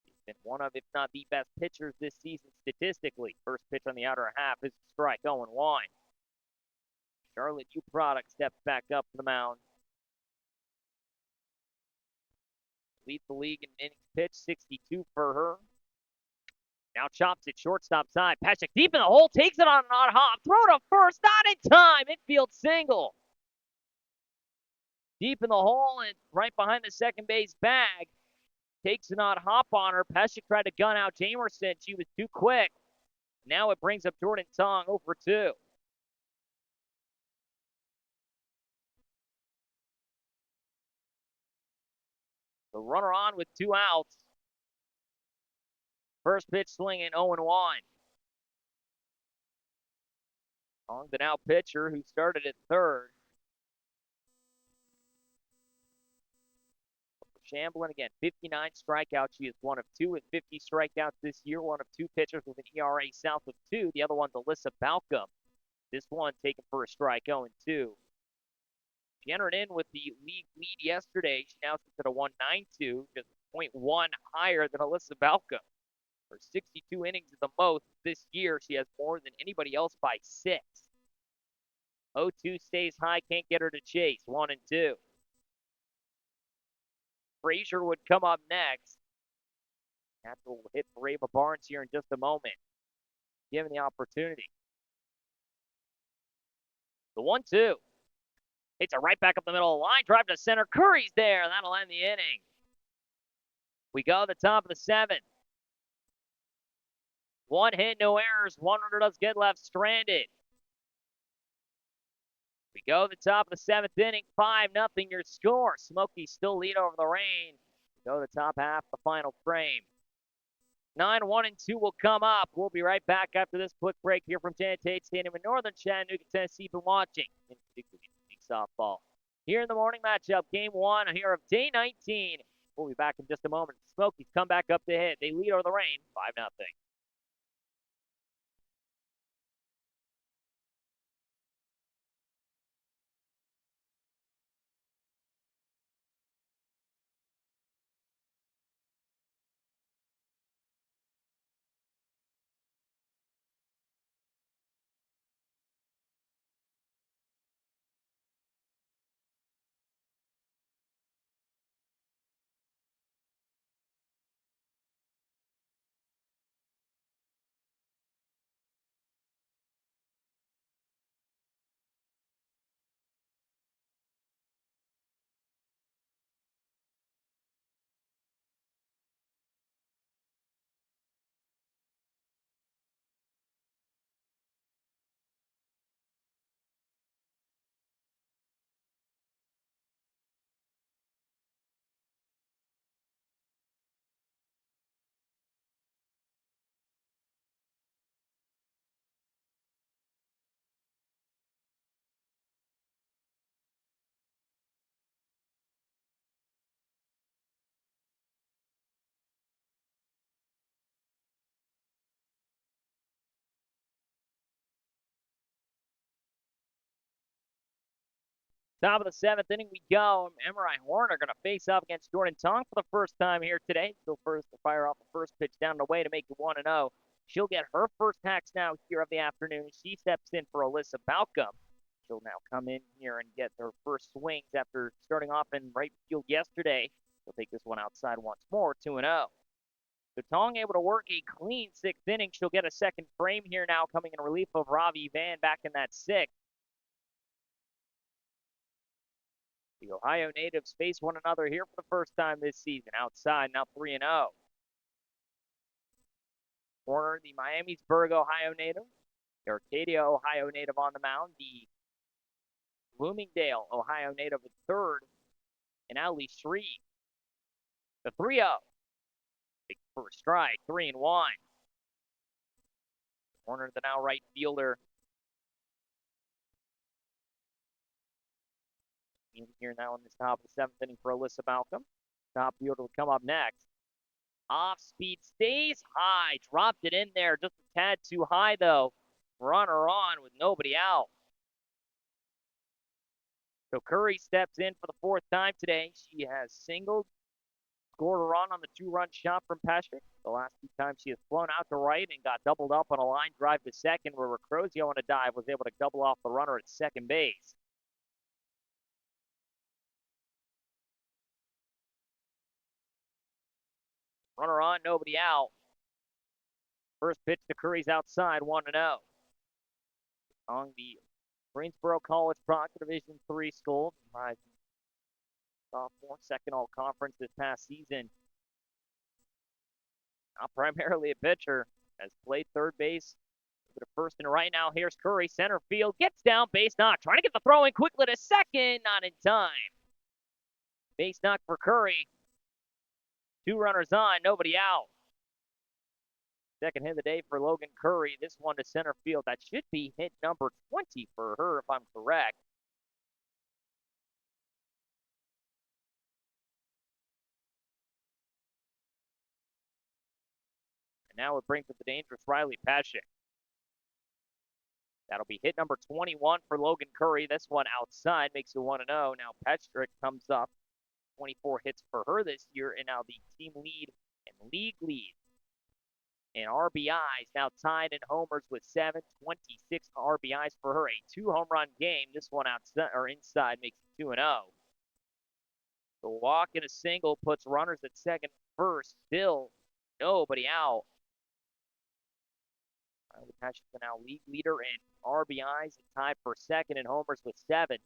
She's been one of, if not the best pitchers this season statistically. First pitch on the outer half is a strike, 0-1. Charlotte U Product steps back up to the mound. Leads the league in innings pitched, 62 for her. Now chops it shortstop side. Patrick deep in the hole, takes it on an odd hop. Throw to first, not in time. Infield single. Deep in the hole and right behind the second base bag. Takes an odd hop on her. Pescic tried to gun out Jamerson. She was too quick. Now it brings up Jordan Tong over 2. The runner on with 2 outs. First pitch swinging 0-1. Tong, the now pitcher who started at third. Shamblin again, 59 strikeouts. She is one of 2 with 50 strikeouts this year. One of 2 pitchers with an ERA south of 2. The other one's Alyssa Balcom. This one taken for a strike, 0-2. She entered in with the league lead yesterday. She now sits at a 1.92, just 0.1 higher than Alyssa Balcom. Her 62 innings is the most this year. She has more than anybody else by 6. 0-2 stays high, can't get her to chase, 1-2. Frazier would come up next. Natural will hit for Ava Barnes here in just a moment. Given the opportunity. The 1-2. Hits it right back up the middle of the line. Drive to center. Curry's there. That'll end the inning. We go to the top of the 7th. 1 hit, no errors. 1 runner does get left stranded. We go to the top of the 7th inning. 5-0 your score. Smokies still lead over the rain. We go to the top half of the final frame. 9-1-2 will come up. We'll be right back after this quick break here from Janet Tate Stadium in northern Chattanooga, Tennessee. You've been watching in softball. Here in the morning matchup, game 1 here of day 19. We'll be back in just a moment. Smokies come back up to hit. They lead over the rain, 5-0. Top of the 7th inning we go. Emery Horner going to face off against Jordan Tong for the first time here today. Still first to fire off the first pitch down the way to make it 1-0. She'll get her first hacks now here of the afternoon. She steps in for Alyssa Balcom. She'll now come in here and get her first swings after starting off in right field yesterday. She'll take this one outside once more, 2-0. So Tong able to work a clean 6th inning. She'll get a second frame here now coming in relief of Ravi Van back in that 6th. The Ohio natives face one another here for the first time this season. Outside, now 3-0. Horner, the Miamisburg, Ohio native. The Arcadia, Ohio native on the mound. The Bloomingdale, Ohio native at third. And Ali Shree. The 3-0. Big first strike, 3-1. Horner, the now right fielder. In here now in this top of the 7th inning for Alyssa Balcom. Top fielder will come up next. Off speed stays high. Dropped it in there. Just a tad too high, though. Runner on with nobody out. So Curry steps in for the fourth time today. She has singled, scored a run on the two-run shot from Patrick. The last two times she has flown out to right and got doubled up on a line drive to second, where Recrozio on a dive was able to double off the runner at second base. Runner on, nobody out. First pitch to Curry's outside, 1-0. On the Greensboro College Proctor Division III school, rising sophomore, second all-conference this past season. Not primarily a pitcher, has played third base, to first and right now. Here's Curry, center field, gets down, base knock, trying to get the throw in quickly to second, not in time. Base knock for Curry. Two runners on, nobody out. Second hit of the day for Logan Curry. This one to center field. That should be hit number 20 for her, if I'm correct. And now it brings up the dangerous Riley Paschik. That'll be hit number 21 for Logan Curry. This one outside makes it 1-0. Now Patrick comes up. 24 hits for her this year, and now the team lead and league lead in RBIs. Now tied in homers with 26 RBIs for her. A 2-home run game. This one outside or inside makes it 2-0. The walk and a single puts runners at second, first. Still nobody out. Riley Patrick is now league leader in RBIs and tied for second in homers with 7.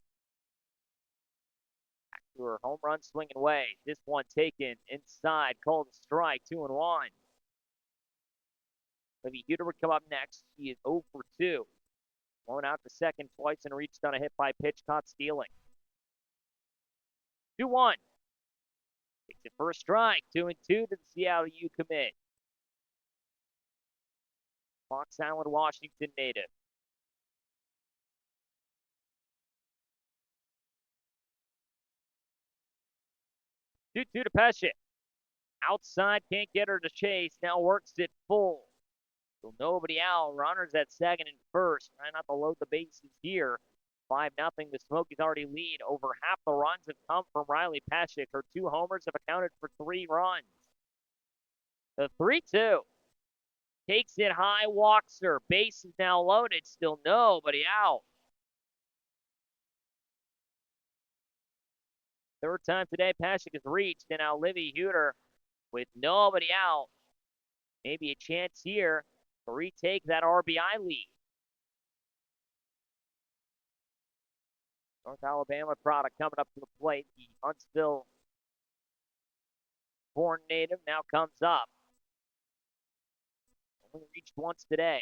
Back to her home run swinging way. This one taken inside, called a strike, 2-1. Livy Huter would come up next. She is 0 for 2. Blown out to second twice and reached on a hit by pitch, caught stealing. 2-1. Takes it for a strike. 2-2 to the Seattle U commit. Fox Island, Washington native. 2-2 to Paschik. Outside, can't get her to chase. Now works it full. So nobody out. Runners at second and first. Trying not to load the bases here. 5-0. The Smokies already lead. Over half the runs have come from Riley Paschik. Her 2 homers have accounted for 3 runs. The 3-2. Takes it high, walks her. Base is now loaded. Still nobody out. Third time today, Paschik has reached, and now Livy Huter with nobody out. Maybe a chance here to retake that RBI lead. North Alabama product coming up to the plate. The Huntsville born native now comes up. Only reached once today.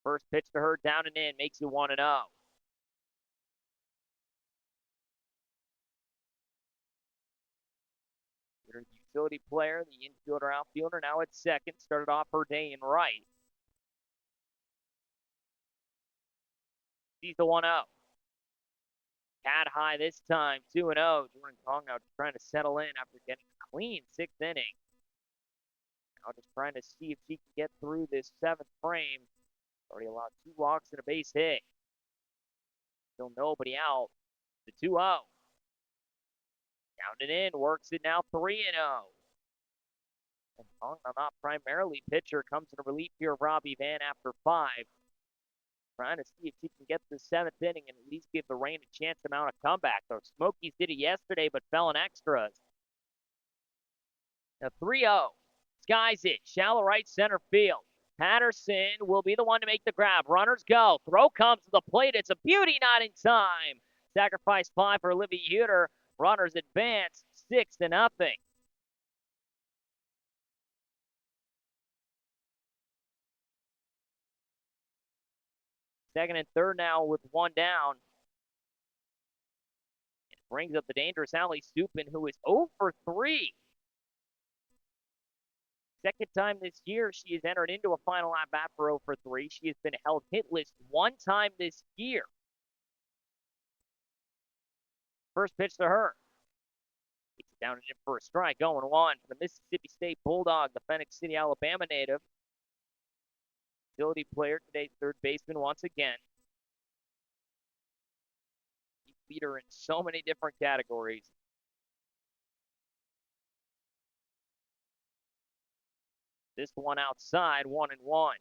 First pitch to her, down and in, makes it 1-0. The utility player, the infielder, outfielder, now at second. Started off her day in right. Sees the 1-0. Cat high this time, 2-0. Jordan Kong now trying to settle in after getting a clean 6th inning. Now just trying to see if she can get through this 7th frame. Already allowed 2 walks and a base hit. Still nobody out. The 2-0. Down and in, works it now 3-0. And Kong, not primarily pitcher, comes in relief here of Robbie Van after 5. Trying to see if she can get to the 7th inning and at least give the Rain a chance to mount a comeback. The Smokies did it yesterday, but fell in extras. Now 3-0. Skies it. Shallow right center field. Patterson will be the one to make the grab. Runners go. Throw comes to the plate. It's a beauty, not in time. Sacrifice fly for Livy Huter. Runners advance 6-0. Second and third now with 1 down. It brings up the dangerous Allie Stupin, who is 0 for 3. Second time this year she has entered into a final at-bat for 0 for 3. She has been held hitless 1 time this year. First pitch to her. Gets it down and in for a strike. 0-1 for the Mississippi State Bulldog, the Phoenix City, Alabama native. Utility player, today's third baseman once again. He beat her in so many different categories. This one outside, 1-1.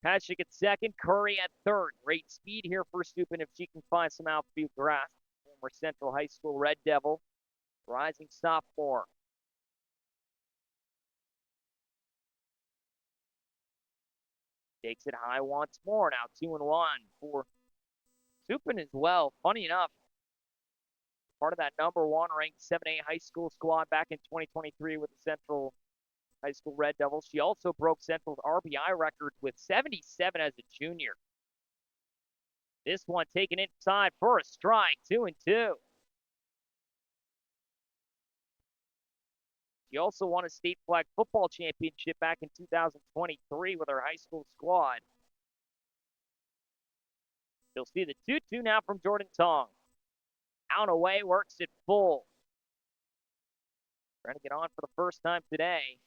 Patrick at second, Curry at third. Great speed here for Stupin if she can find some outfield grass. Former Central High School Red Devil, rising sophomore. Takes it high once more. Now 2-1 for Stupin as well. Funny enough, part of that number one ranked 7A high school squad back in 2023 with the Central High School Red Devils. She also broke Central's RBI record with 77 as a junior. This one taken inside for a strike, 2-2. She also won a state flag football championship back in 2023 with her high school squad. You'll see the 2-2 now from Jordan Tong. Out and away, works it full. Trying to get on for the first time today.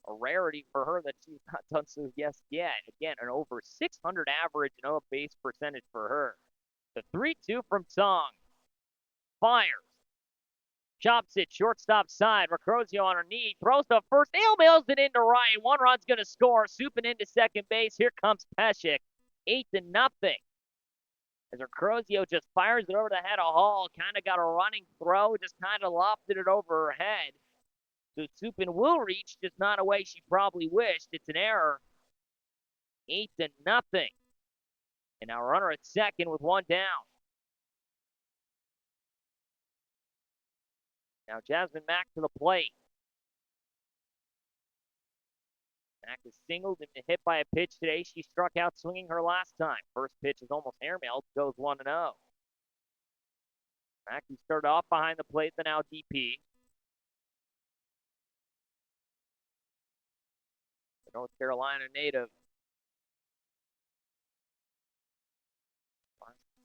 A rarity for her that she's not done so yet. Again, an over 600 average and a base percentage for her. The 3-2 from Tong. Fires. Chops it, shortstop side. Recrozio on her knee. Throws to first. Mails it into right. One run's going to score. Souping into second base. Here comes Peshek. 8-0. As Recrozio just fires it over the head of Hall. Kind of got a running throw. Just kind of lofted it over her head. So Supin will reach, just not a way she probably wished. It's an error. 8-0. And now runner at second with one down. Now Jasmine Mack to the plate. Mack is singled and hit by a pitch today. She struck out swinging her last time. First pitch is almost airmailed, goes 1-0. Mack, who started off behind the plate, the now DP. The North Carolina native.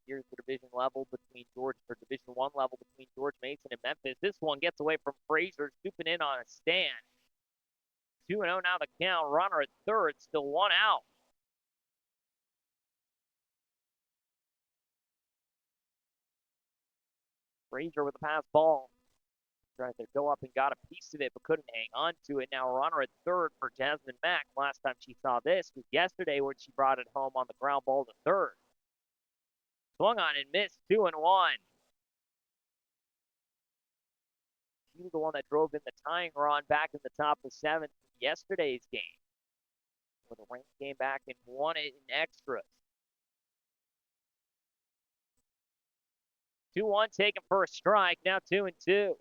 Here's the division level between Division I level between George Mason and Memphis. This one gets away from Frazier, scooping in on a stand. 2-0 now the count. Runner at third, still one out. Frazier with a pass ball. Tried to go up and got a piece of it, but couldn't hang on to it. Now runner at third for Jasmine Mack. Last time she saw this was yesterday when she brought it home on the ground ball to third. Swung on and missed, 2-1. She was the one that drove in the tying run back in the top of the seventh in yesterday's game. When the Rams came back and won it in extras. 2-1 taken for a strike, now 2-2.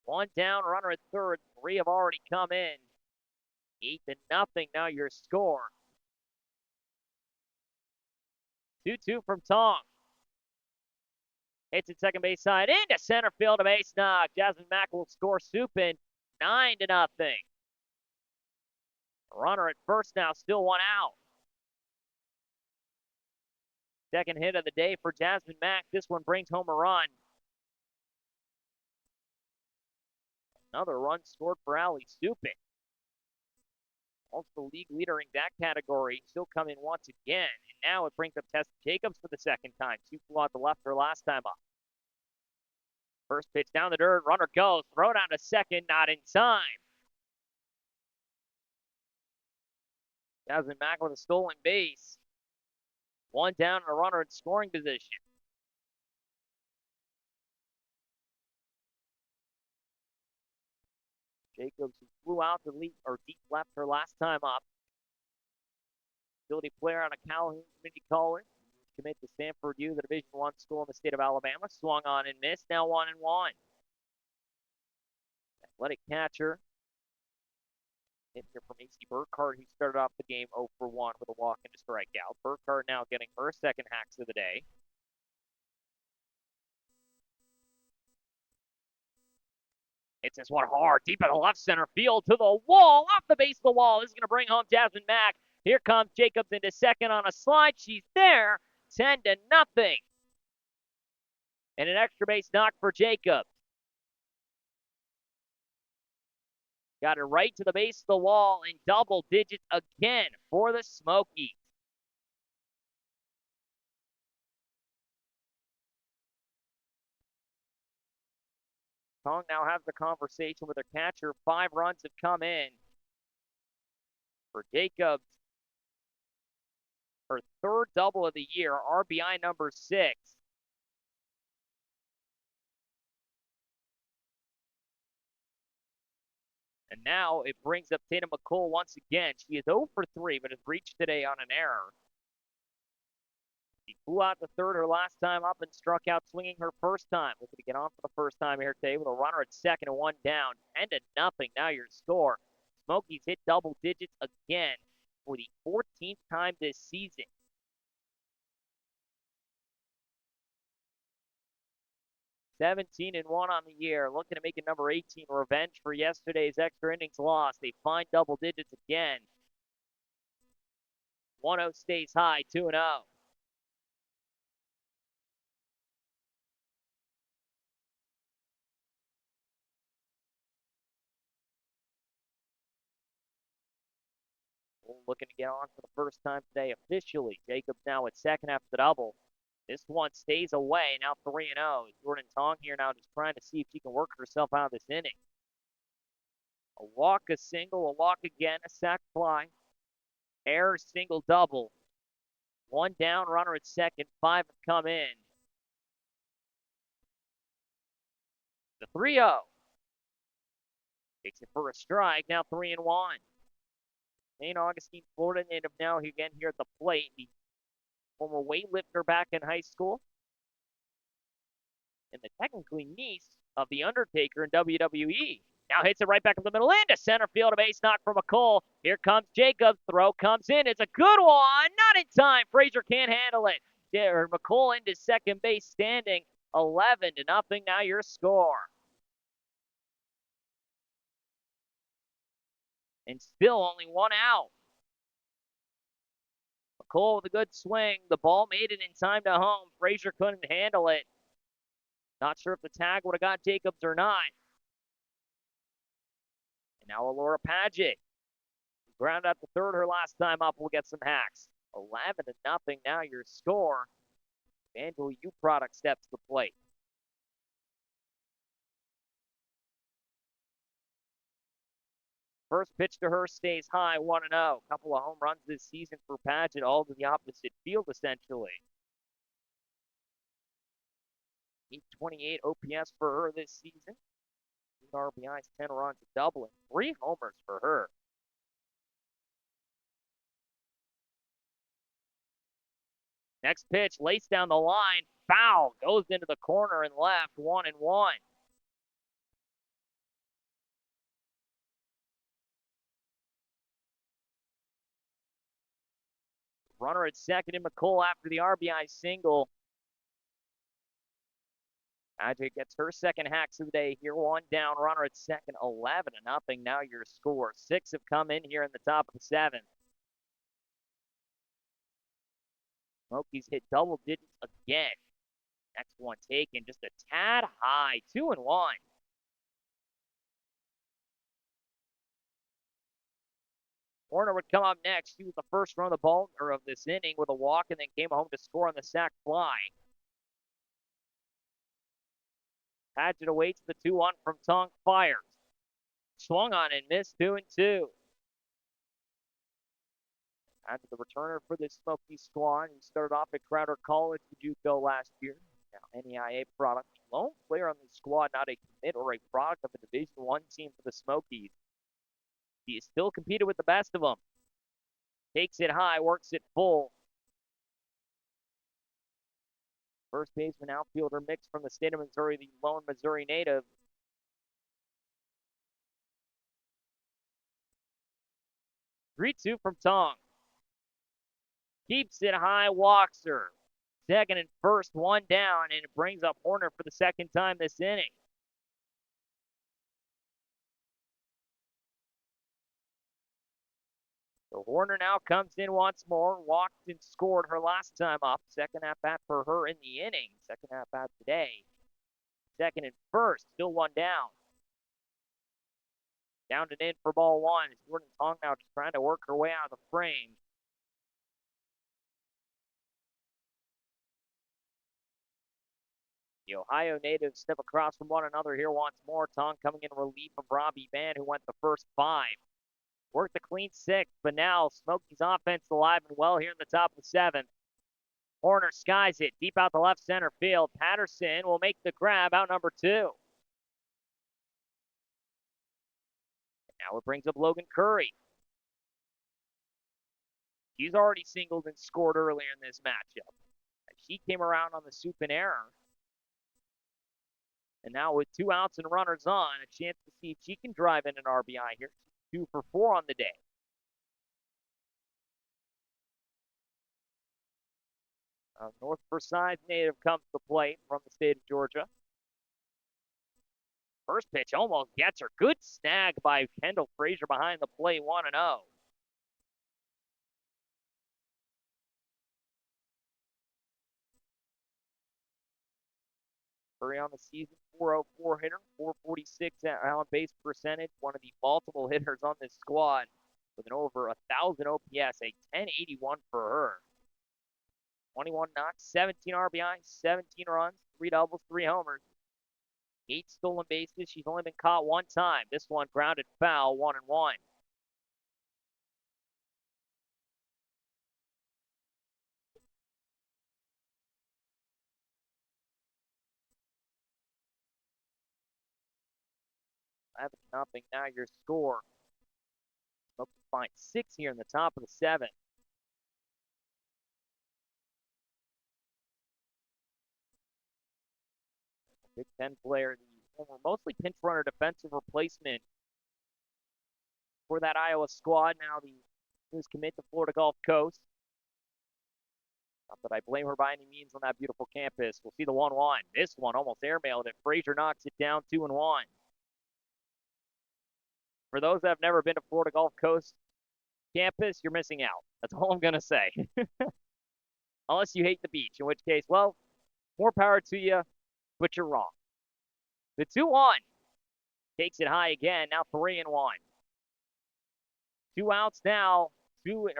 One down, runner at third. Three have already come in. 8-0 now your score. 2-2 from Tong. Hits at second base side into center field, a base knock. Jasmine Mack will score Supin 9-0. Runner at first now, still one out. Second hit of the day for Jasmine Mack. This one brings home a run. Another run scored for Allie Supin. Also league leader in that category. She'll come in once again. And now it brings up Tessa Jacobs for the second time. 2 flew out the left her last time up. First pitch down the dirt. Runner goes. Throw down to second. Not in time. Jasmine Mack with a stolen base. One down and a runner in scoring position. Jacobs, who flew out to deep left her last time up. Utility player on a Calhoun Community College. Commit to Stanford U, the Division I school in the state of Alabama. Swung on and missed. Now 1-1. Athletic catcher. Hit here from AC Burkhardt, who started off the game 0 for 1 with a walk and a strikeout. Burkhardt now getting her second hacks of the day. It's this one hard, deep in the left center field to the wall, off the base of the wall. This is going to bring home Jasmine Mack. Here comes Jacobs into second on a slide. She's there. 10-0. And an extra base knock for Jacob. Got it right to the base of the wall in double digits again for the Smokies. Tong now has the conversation with her catcher. 5 runs have come in for Jacobs. Her 3rd double of the year, RBI number 6. And now it brings up Tatum McCole once again. She is 0 for 3, but has reached today on an error. She flew out to third her last time up and struck out swinging her first time. Looking to get on for the first time here today with a runner at second and 1 down. 10-0 now your score. Smokies hit double digits again for the 14th time this season. 17-1 on the year. Looking to make it number 18. Revenge for yesterday's extra innings loss. They find double digits again. 1-0 stays high, 2-0. Looking to get on for the first time today officially. Jacobs now at second after the double. This one stays away, now 3-0. Jordan Tong here now just trying to see if she can work herself out of this inning. A walk, a single, a walk again, a sac fly. Error, single, double. 1 down, runner at second, 5 have come in. The 3-0. Takes it for a strike, now 3-1. St. Augustine, Florida native now again here at the plate. The former weightlifter back in high school. And the technically niece of The Undertaker in WWE. Now hits it right back up the middle into center field. A base knock for McCole. Here comes Jacobs. Throw comes in. It's a good one. Not in time. Frazier can't handle it. There, McCole into second base standing. 11-0 now your score. And still only 1 out. McCole with a good swing. The ball made it in time to home. Frazier couldn't handle it. Not sure if the tag would have got Jacobs or not. And now Alora Paget. Ground out to third her last time up. We'll get some hacks. 11-0 now your score. Angela U Product steps to the plate. First pitch to her stays high, 1-0. Couple of home runs this season for Paget, all to the opposite field essentially. 828 OPS for her this season. 8 RBIs, 10 runs, a double, and 3 homers for her. Next pitch, laced down the line, foul, goes into the corner and left, 1-1. Runner at second in McCole after the RBI single. Paget gets her second hacks of the day here. 1 down, runner at second, 11-0 now your score. 6 have come in here in the top of the 7th. Smokies hit double digits again. Next one taken just a tad high, 2-1. Warner would come up next. She was the first run of the ball or of this inning with a walk and then came home to score on the sac fly. Paget awaits the 2-1 from Tong, fires. Swung on and missed, 2-2. Paget, the returner for this Smokies squad, who started off at Crowder College to JUCO last year. Now NEIA product. Lone player on the squad, not a commit or a product of a Division I team for the Smokies. He is still competed with the best of them. Takes it high, works it full. First baseman, outfielder mix from the state of Missouri, the lone Missouri native. Three-2 from Tong. Keeps it high, walks her. Second and first, 1 down, and it brings up Horner for the second time this inning. So Horner now comes in once more. Walked and scored her last time up. Second at bat for her in the inning. Second at bat today. Second and first. Still one down. Down and in for ball one. Jordan Tong now just trying to work her way out of the frame. The Ohio natives step across from one another here once more. Tong coming in relief of Robbie Van, who went the first five. Worked a clean sixth, but now Smokies offense alive and well here in the top of the seventh. Horner skies it deep out the left center field. Patterson will make the grab out number two. Now it brings up Logan Curry. He's already singled and scored earlier in this matchup. She came around on the soup and error. And now with 2 outs and runners on, a chance to see if she can drive in an RBI here. 2 for 4 on the day. North Forsyth native comes to plate from the state of Georgia. First pitch almost gets her. Good snag by Kendall Frazier behind the plate, 1-0. Curry on the season, 404 hitter, 446 on base percentage, one of the multiple hitters on this squad with an over 1,000 OPS, a 1081 for her. 21 knocks, 17 RBI, 17 runs, 3 doubles, 3 homers, 8 stolen bases. She's only been caught 1 time. This one grounded foul, 1-1. Nothing. Now your score. Hope to find 6 here in the top of the 7th. Big Ten player, the former mostly pinch runner defensive replacement for that Iowa squad. Now the news commit to Florida Gulf Coast. Not that I blame her by any means on that beautiful campus. We'll see the 1-1. This one almost airmailed it. Frazier knocks it down 2-1. For those that have never been to Florida Gulf Coast campus, you're missing out. That's all I'm going to say. Unless you hate the beach, in which case, well, more power to you, but you're wrong. The 2-1 takes it high again. Now 3-1. 2 outs now.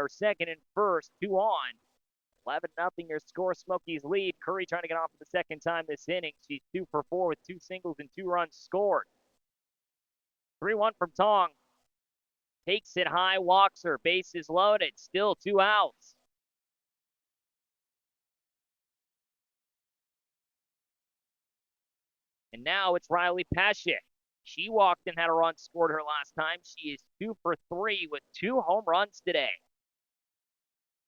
Second and first. 2 on. 11-0 your score. Smokies lead. Curry trying to get off for the second time this inning. She's 2 for 4 with 2 singles and 2 runs scored. 3-1 from Tong. Takes it high, walks her. Bases loaded. Still 2 outs. And now it's Riley Paschik. She walked and had a run scored her last time. She is 2 for 3 with 2 home runs today.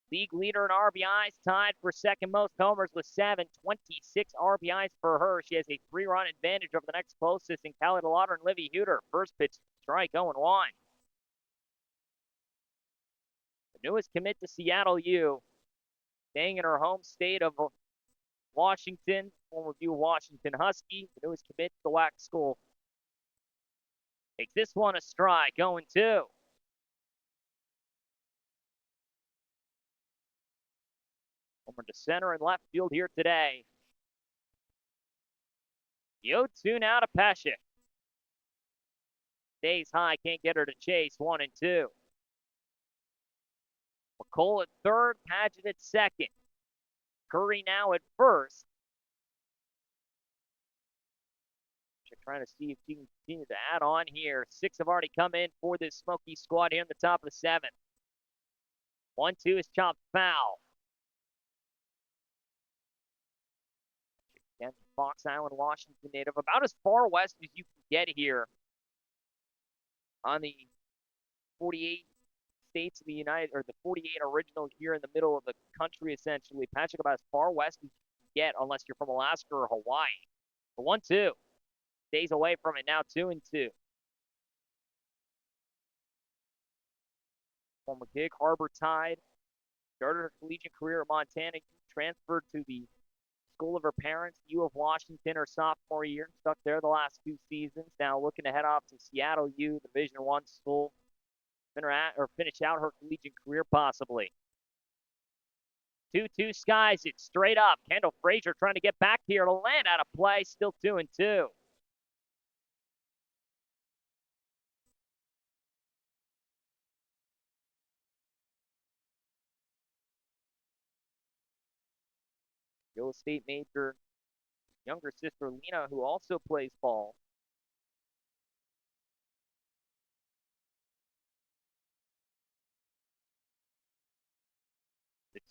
League leader in RBIs, tied for second most homers with 7, 26 RBIs for her. She has a 3-run advantage over the next closest in Callie DeLauder and Livy Huter. First pitch strike, 0-1. The newest commit to Seattle U, staying in her home state of Washington, former U Washington Husky. The newest commit to the WAC school. Takes this one a strike, 0-2. Over to center and left field here today. The 0-2 now to Paschik. Stays high, can't get her to chase, 1-2. McCole at third, Paget at second. Curry now at first. She's trying to see if she can continue to add on here. 6 have already come in for this Smoky squad here in the top of the 7th. 1-2 is chopped foul. Again, Fox Island, Washington native, about as far west as you can get here on the 48 states of the United, or the 48 original here in the middle of the country, essentially. Patrick, about as far west as you can get, unless you're from Alaska or Hawaii. The 1-2 stays away from it now, 2-2. Former Gig Harbor Tide, started her collegiate career at Montana, transferred to the school of her parents, U of Washington, her sophomore year, stuck there the last 2 seasons. Now looking to head off to Seattle U, Division I school. finish out her collegiate career possibly. 2-2 skies it straight up. Kendall Frazier trying to get back here to land out of play. Still 2-2. Iowa State major, younger sister Lena, who also plays ball.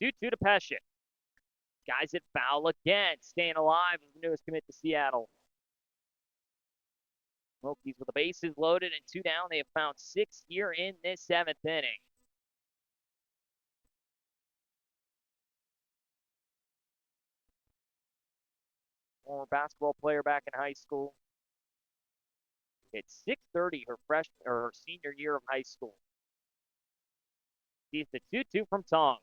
The 2-2 to Pescic. Guys at foul again, staying alive as the newest commit to Seattle. Smokies with the bases loaded and 2 down. They have found 6 here in this 7th inning. Former basketball player back in high school. It's 6:30 her senior year of high school. Sees the 2-2 from Tong.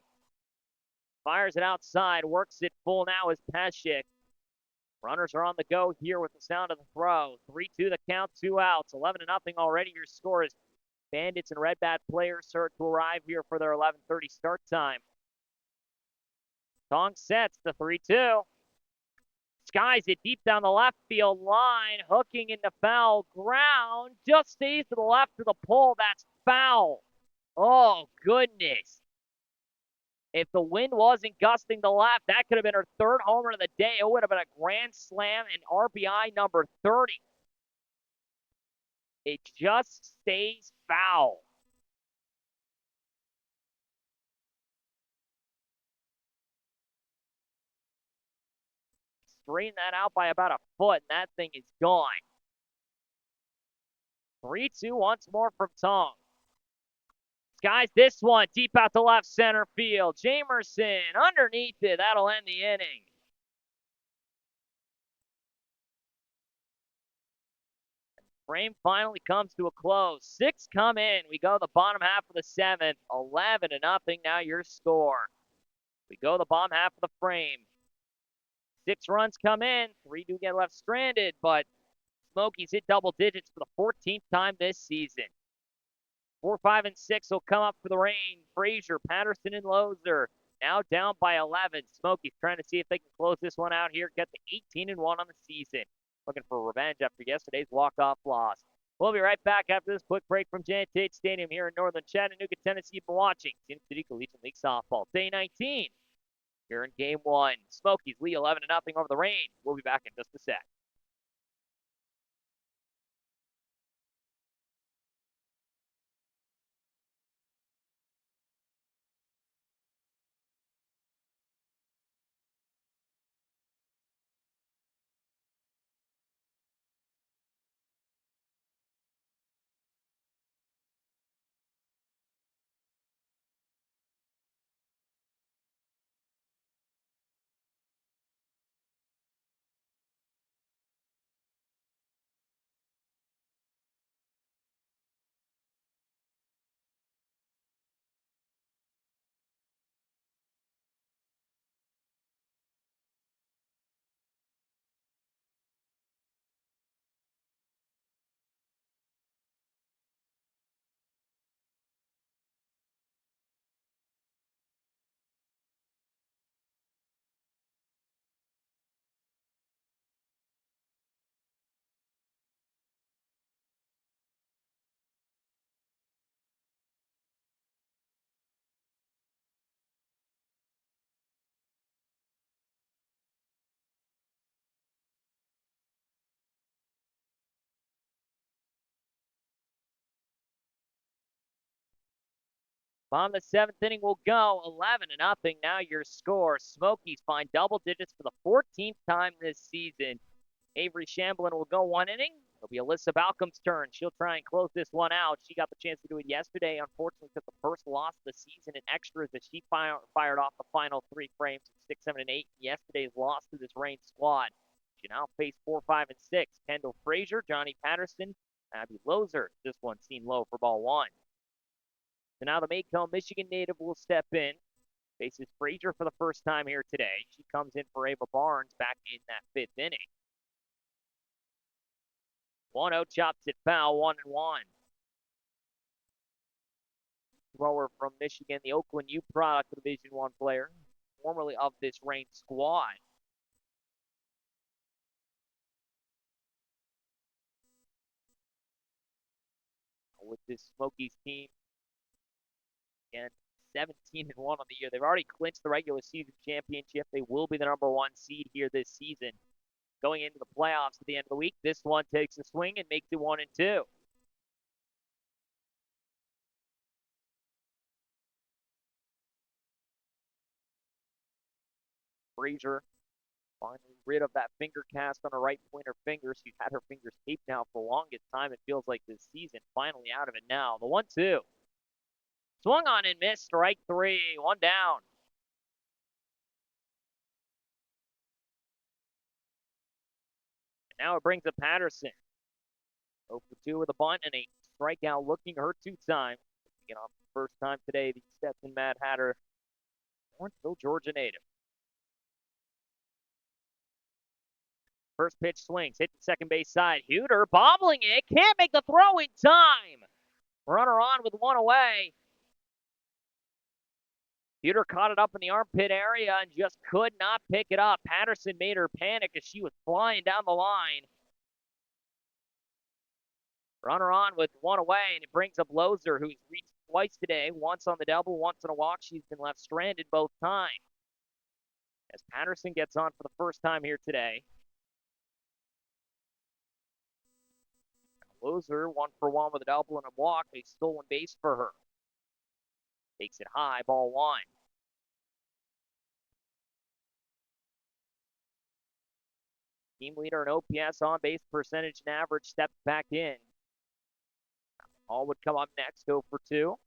Fires it outside, works it full now as Pescic. Runners are on the go here with the sound of the throw. 3-2 the count, 2 outs. 11-0 already your score as Bandits and Red Bat players start to arrive here for their 11:30 start time. Tong sets the 3-2. Skies it deep down the left field line, hooking into foul ground. Just stays to the left of the pole. That's foul. Oh, goodness. If the wind wasn't gusting to left, that could have been her 3rd homer of the day. It would have been a grand slam and RBI number 30. It just stays foul. Straighten that out by about a foot, and that thing is gone. 3-2 once more from Tong. Skies this one deep out to left center field. Jamerson underneath it. That'll end the inning. Frame finally comes to a close. 6 come in. We go the bottom half of the 7th. 11-0 now your score. We go the bottom half of the frame. 6 runs come in. 3 do get left stranded, but Smokies hit double digits for the 14th time this season. 4, 5, and 6 will come up for the rain. Frazier, Patterson, and Lozer now down by 11. Smokies trying to see if they can close this one out here, get to 18-1 on the season. Looking for revenge after yesterday's walk-off loss. We'll be right back after this quick break from Jan Tate Stadium here in northern Chattanooga, Tennessee. You've been watching Sim City Collegiate League Softball, Day 19. Here in Game 1. Smokies lead 11-0 over the rain. We'll be back in just a sec. On the 7th inning will go 11-0 now your score. Smokies find double digits for the 14th time this season. Avery Shamblin will go 1 inning. It'll be Alyssa Balcom's turn. She'll try and close this one out. She got the chance to do it yesterday. Unfortunately, took the first loss of the season in extras as she fired off the final 3 frames of 6, 7, and 8. Yesterday's loss to this Reign squad. She now faces 4, 5, and 6. Kendall Frazier, Johnny Patterson, Abby Lozer. This one seen low for ball 1. So now the Maycomb, Michigan native will step in. Faces Frazier for the first time here today. She comes in for Ava Barnes back in that 5th inning. 1-0 chops it foul, 1-1. thrower from Michigan, the Oakland U product Division One player, formerly of this ranked squad. With this Smokies team, and 17-1 on the year. They've already clinched the regular season championship. They will be the #1 seed here this season. Going into the playoffs at the end of the week, this one takes a swing and makes it 1-2. Frazier finally rid of that finger cast on her right pointer finger. She's had her fingers taped now for the longest time, it feels like, this season. Finally out of it now. The 1-2. Swung on and missed. Strike 3. One down. And now it brings up Patterson. 0 for 2 with a bunt and a strikeout, looking her 2-time. Picking off the first time today, the Stetson Mad Hatter, Lawrenceville, Georgia native. First pitch swings, hit the second base side. Huter bobbling it, can't make the throw in time. Runner on with one away. Huter caught it up in the armpit area and just could not pick it up. Patterson made her panic as she was flying down the line. Runner on with one away, and it brings up Loser, who's reached twice today, once on the double, once on a walk. She's been left stranded both times. As Patterson gets on for the first time here today. Loser, 1 for 1 with a double and a walk, a stolen base for her. Takes it high, ball 1. Team leader in OPS, on base percentage, and average steps back in. Hall would come up next, 0 for 2.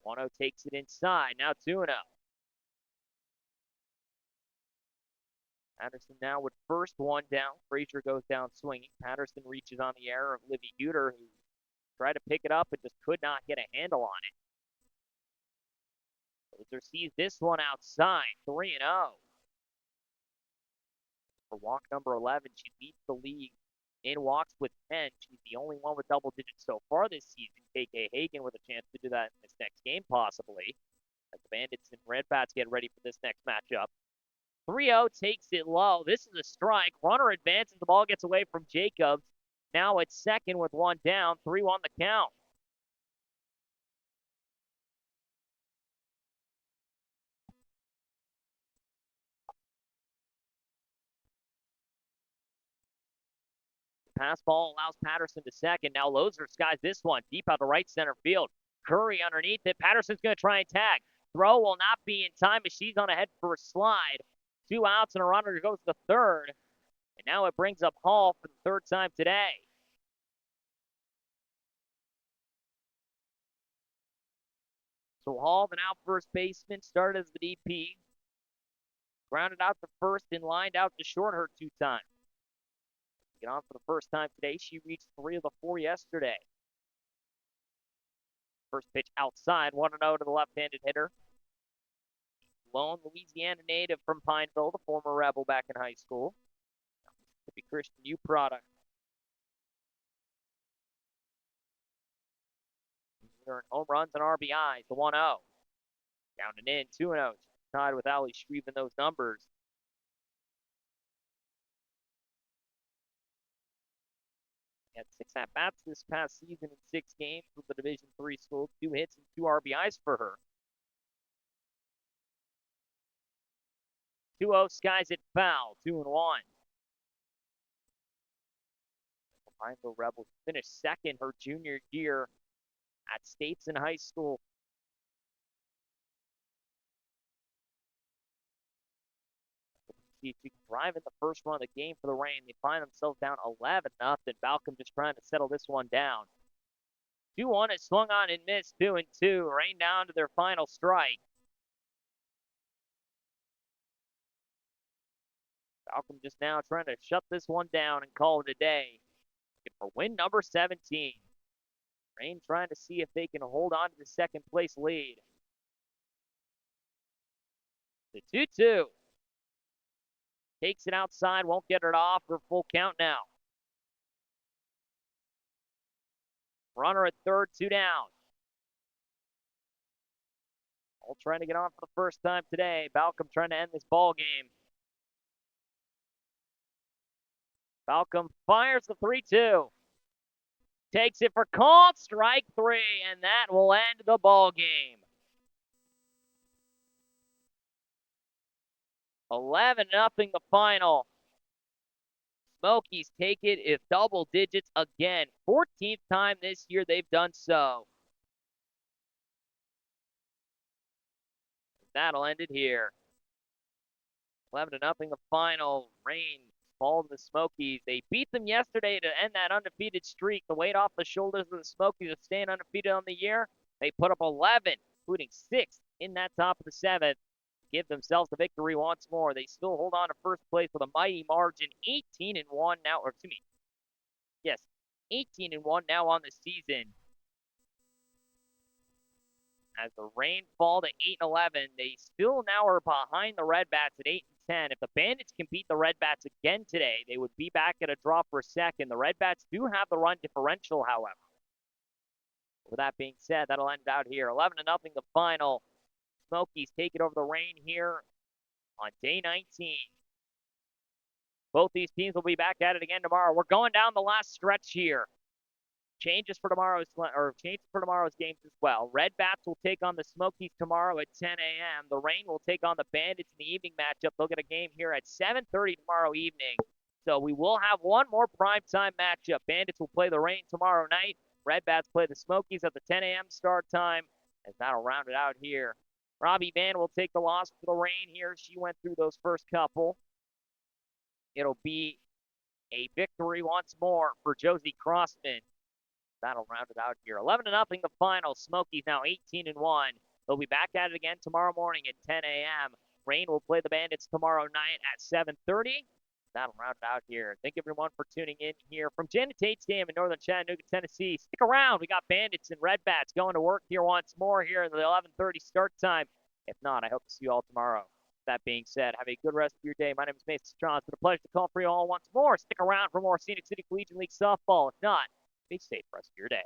1-0 takes it inside, now 2-0. Patterson now with first, one down. Frazier goes down swinging. Patterson reaches on the error of Livy Huter, who tried to pick it up but just could not get a handle on it. Loser sees this one outside, 3-0. For walk number 11, she leads the league in walks with 10. She's the only one with double digits so far this season. K.K. Hagan with a chance to do that in this next game, possibly, as the Bandits and Redbats get ready for this next matchup. 3-0 takes it low. This is a strike. Runner advances. The ball gets away from Jacobs. Now it's second with one down. 3-1 the count. Pass ball allows Patterson to second. Now Loser skies this one deep out to right center field. Curry underneath it. Patterson's going to try and tag. Throw will not be in time as she's on ahead for a slide. 2 outs and a runner goes to third. And now it brings up Hall for the third time today. So Hall, the now first baseman, started as the DP. Grounded out to first and lined out to short her 2 times. Get on for the first time today. She reached 3 of the 4 yesterday. First pitch outside, 1-0 to the left-handed hitter. Lone Louisiana native from Pineville, the former Rebel back in high school. Mississippi Christian U product. Earned home runs and RBIs, the 1-0. Down and in, 2-0. Tied with Ali Shreve in those numbers. Had 6 at-bats this past season in 6 games with the Division III school. 2 hits and 2 RBIs for her. 2-0 skies it foul, 2-1. Pineville Rebels finished second her junior year at States in high school. See if she can drive in the first run of the game for the Rain. They find themselves down 11-0. Balcom just trying to settle this one down. 2-1 is swung on and missed, 2-2. Rain down to their final strike. Balcom just now trying to shut this one down and call it a day. For win number 17. Rain trying to see if they can hold on to the second place lead. The 2-2. Takes it outside, won't get it off for full count now. Runner at third, 2 down. All trying to get on for the first time today. Balcom trying to end this ball game. Balcom fires the 3-2. Takes it for called strike 3, and that will end the ball game. 11-0 the final. Smokies take it if double digits again. 14th time this year they've done so. That'll end it here. 11-0 the final. Rain falls the Smokies. They beat them yesterday to end that undefeated streak. The weight off the shoulders of the Smokies of staying undefeated on the year. They put up 11, including 6 in that top of the 7th. Give themselves the victory once more. They still hold on to first place with a mighty margin, 18-1 now, or excuse me, yes, 18-1 now on the season. As the Rain fall to 8-11, they still now are behind the Red Bats at 8-10. If the Bandits can beat the Red Bats again today, they would be back at a draw for second. The Red Bats do have the run differential, however. With that being said, that'll end out here. 11-0 the final. Smokies take it over the Rain here on day 19. Both these teams will be back at it again tomorrow. We're going down the last stretch here. Changes for tomorrow's games as well. Red Bats will take on the Smokies tomorrow at 10 a.m. The Rain will take on the Bandits in the evening matchup. They'll get a game here at 7:30 tomorrow evening. So we will have one more primetime matchup. Bandits will play the Rain tomorrow night. Red Bats play the Smokies at the 10 a.m. start time, as that'll round it out here. Robbie Van will take the loss for the Rain here. She went through those first couple. It'll be a victory once more for Josie Crossman. That'll round it out here. 11-0 the final. Smokies now 18-1. They'll be back at it again tomorrow morning at 10 a.m. Rain will play the Bandits tomorrow night at 7:30. That'll round it out here. Thank everyone for tuning in here from Janet Tate's Dam in northern Chattanooga, Tennessee. Stick around. We got Bandits and Red Bats going to work here once more here in the 11:30 start time. If not, I hope to see you all tomorrow. That being said, have a good rest of your day. My name is Mason Strong. It's been a pleasure to call for you all once more. Stick around for more Scenic City Collegiate League softball. If not, be safe for the rest of your day.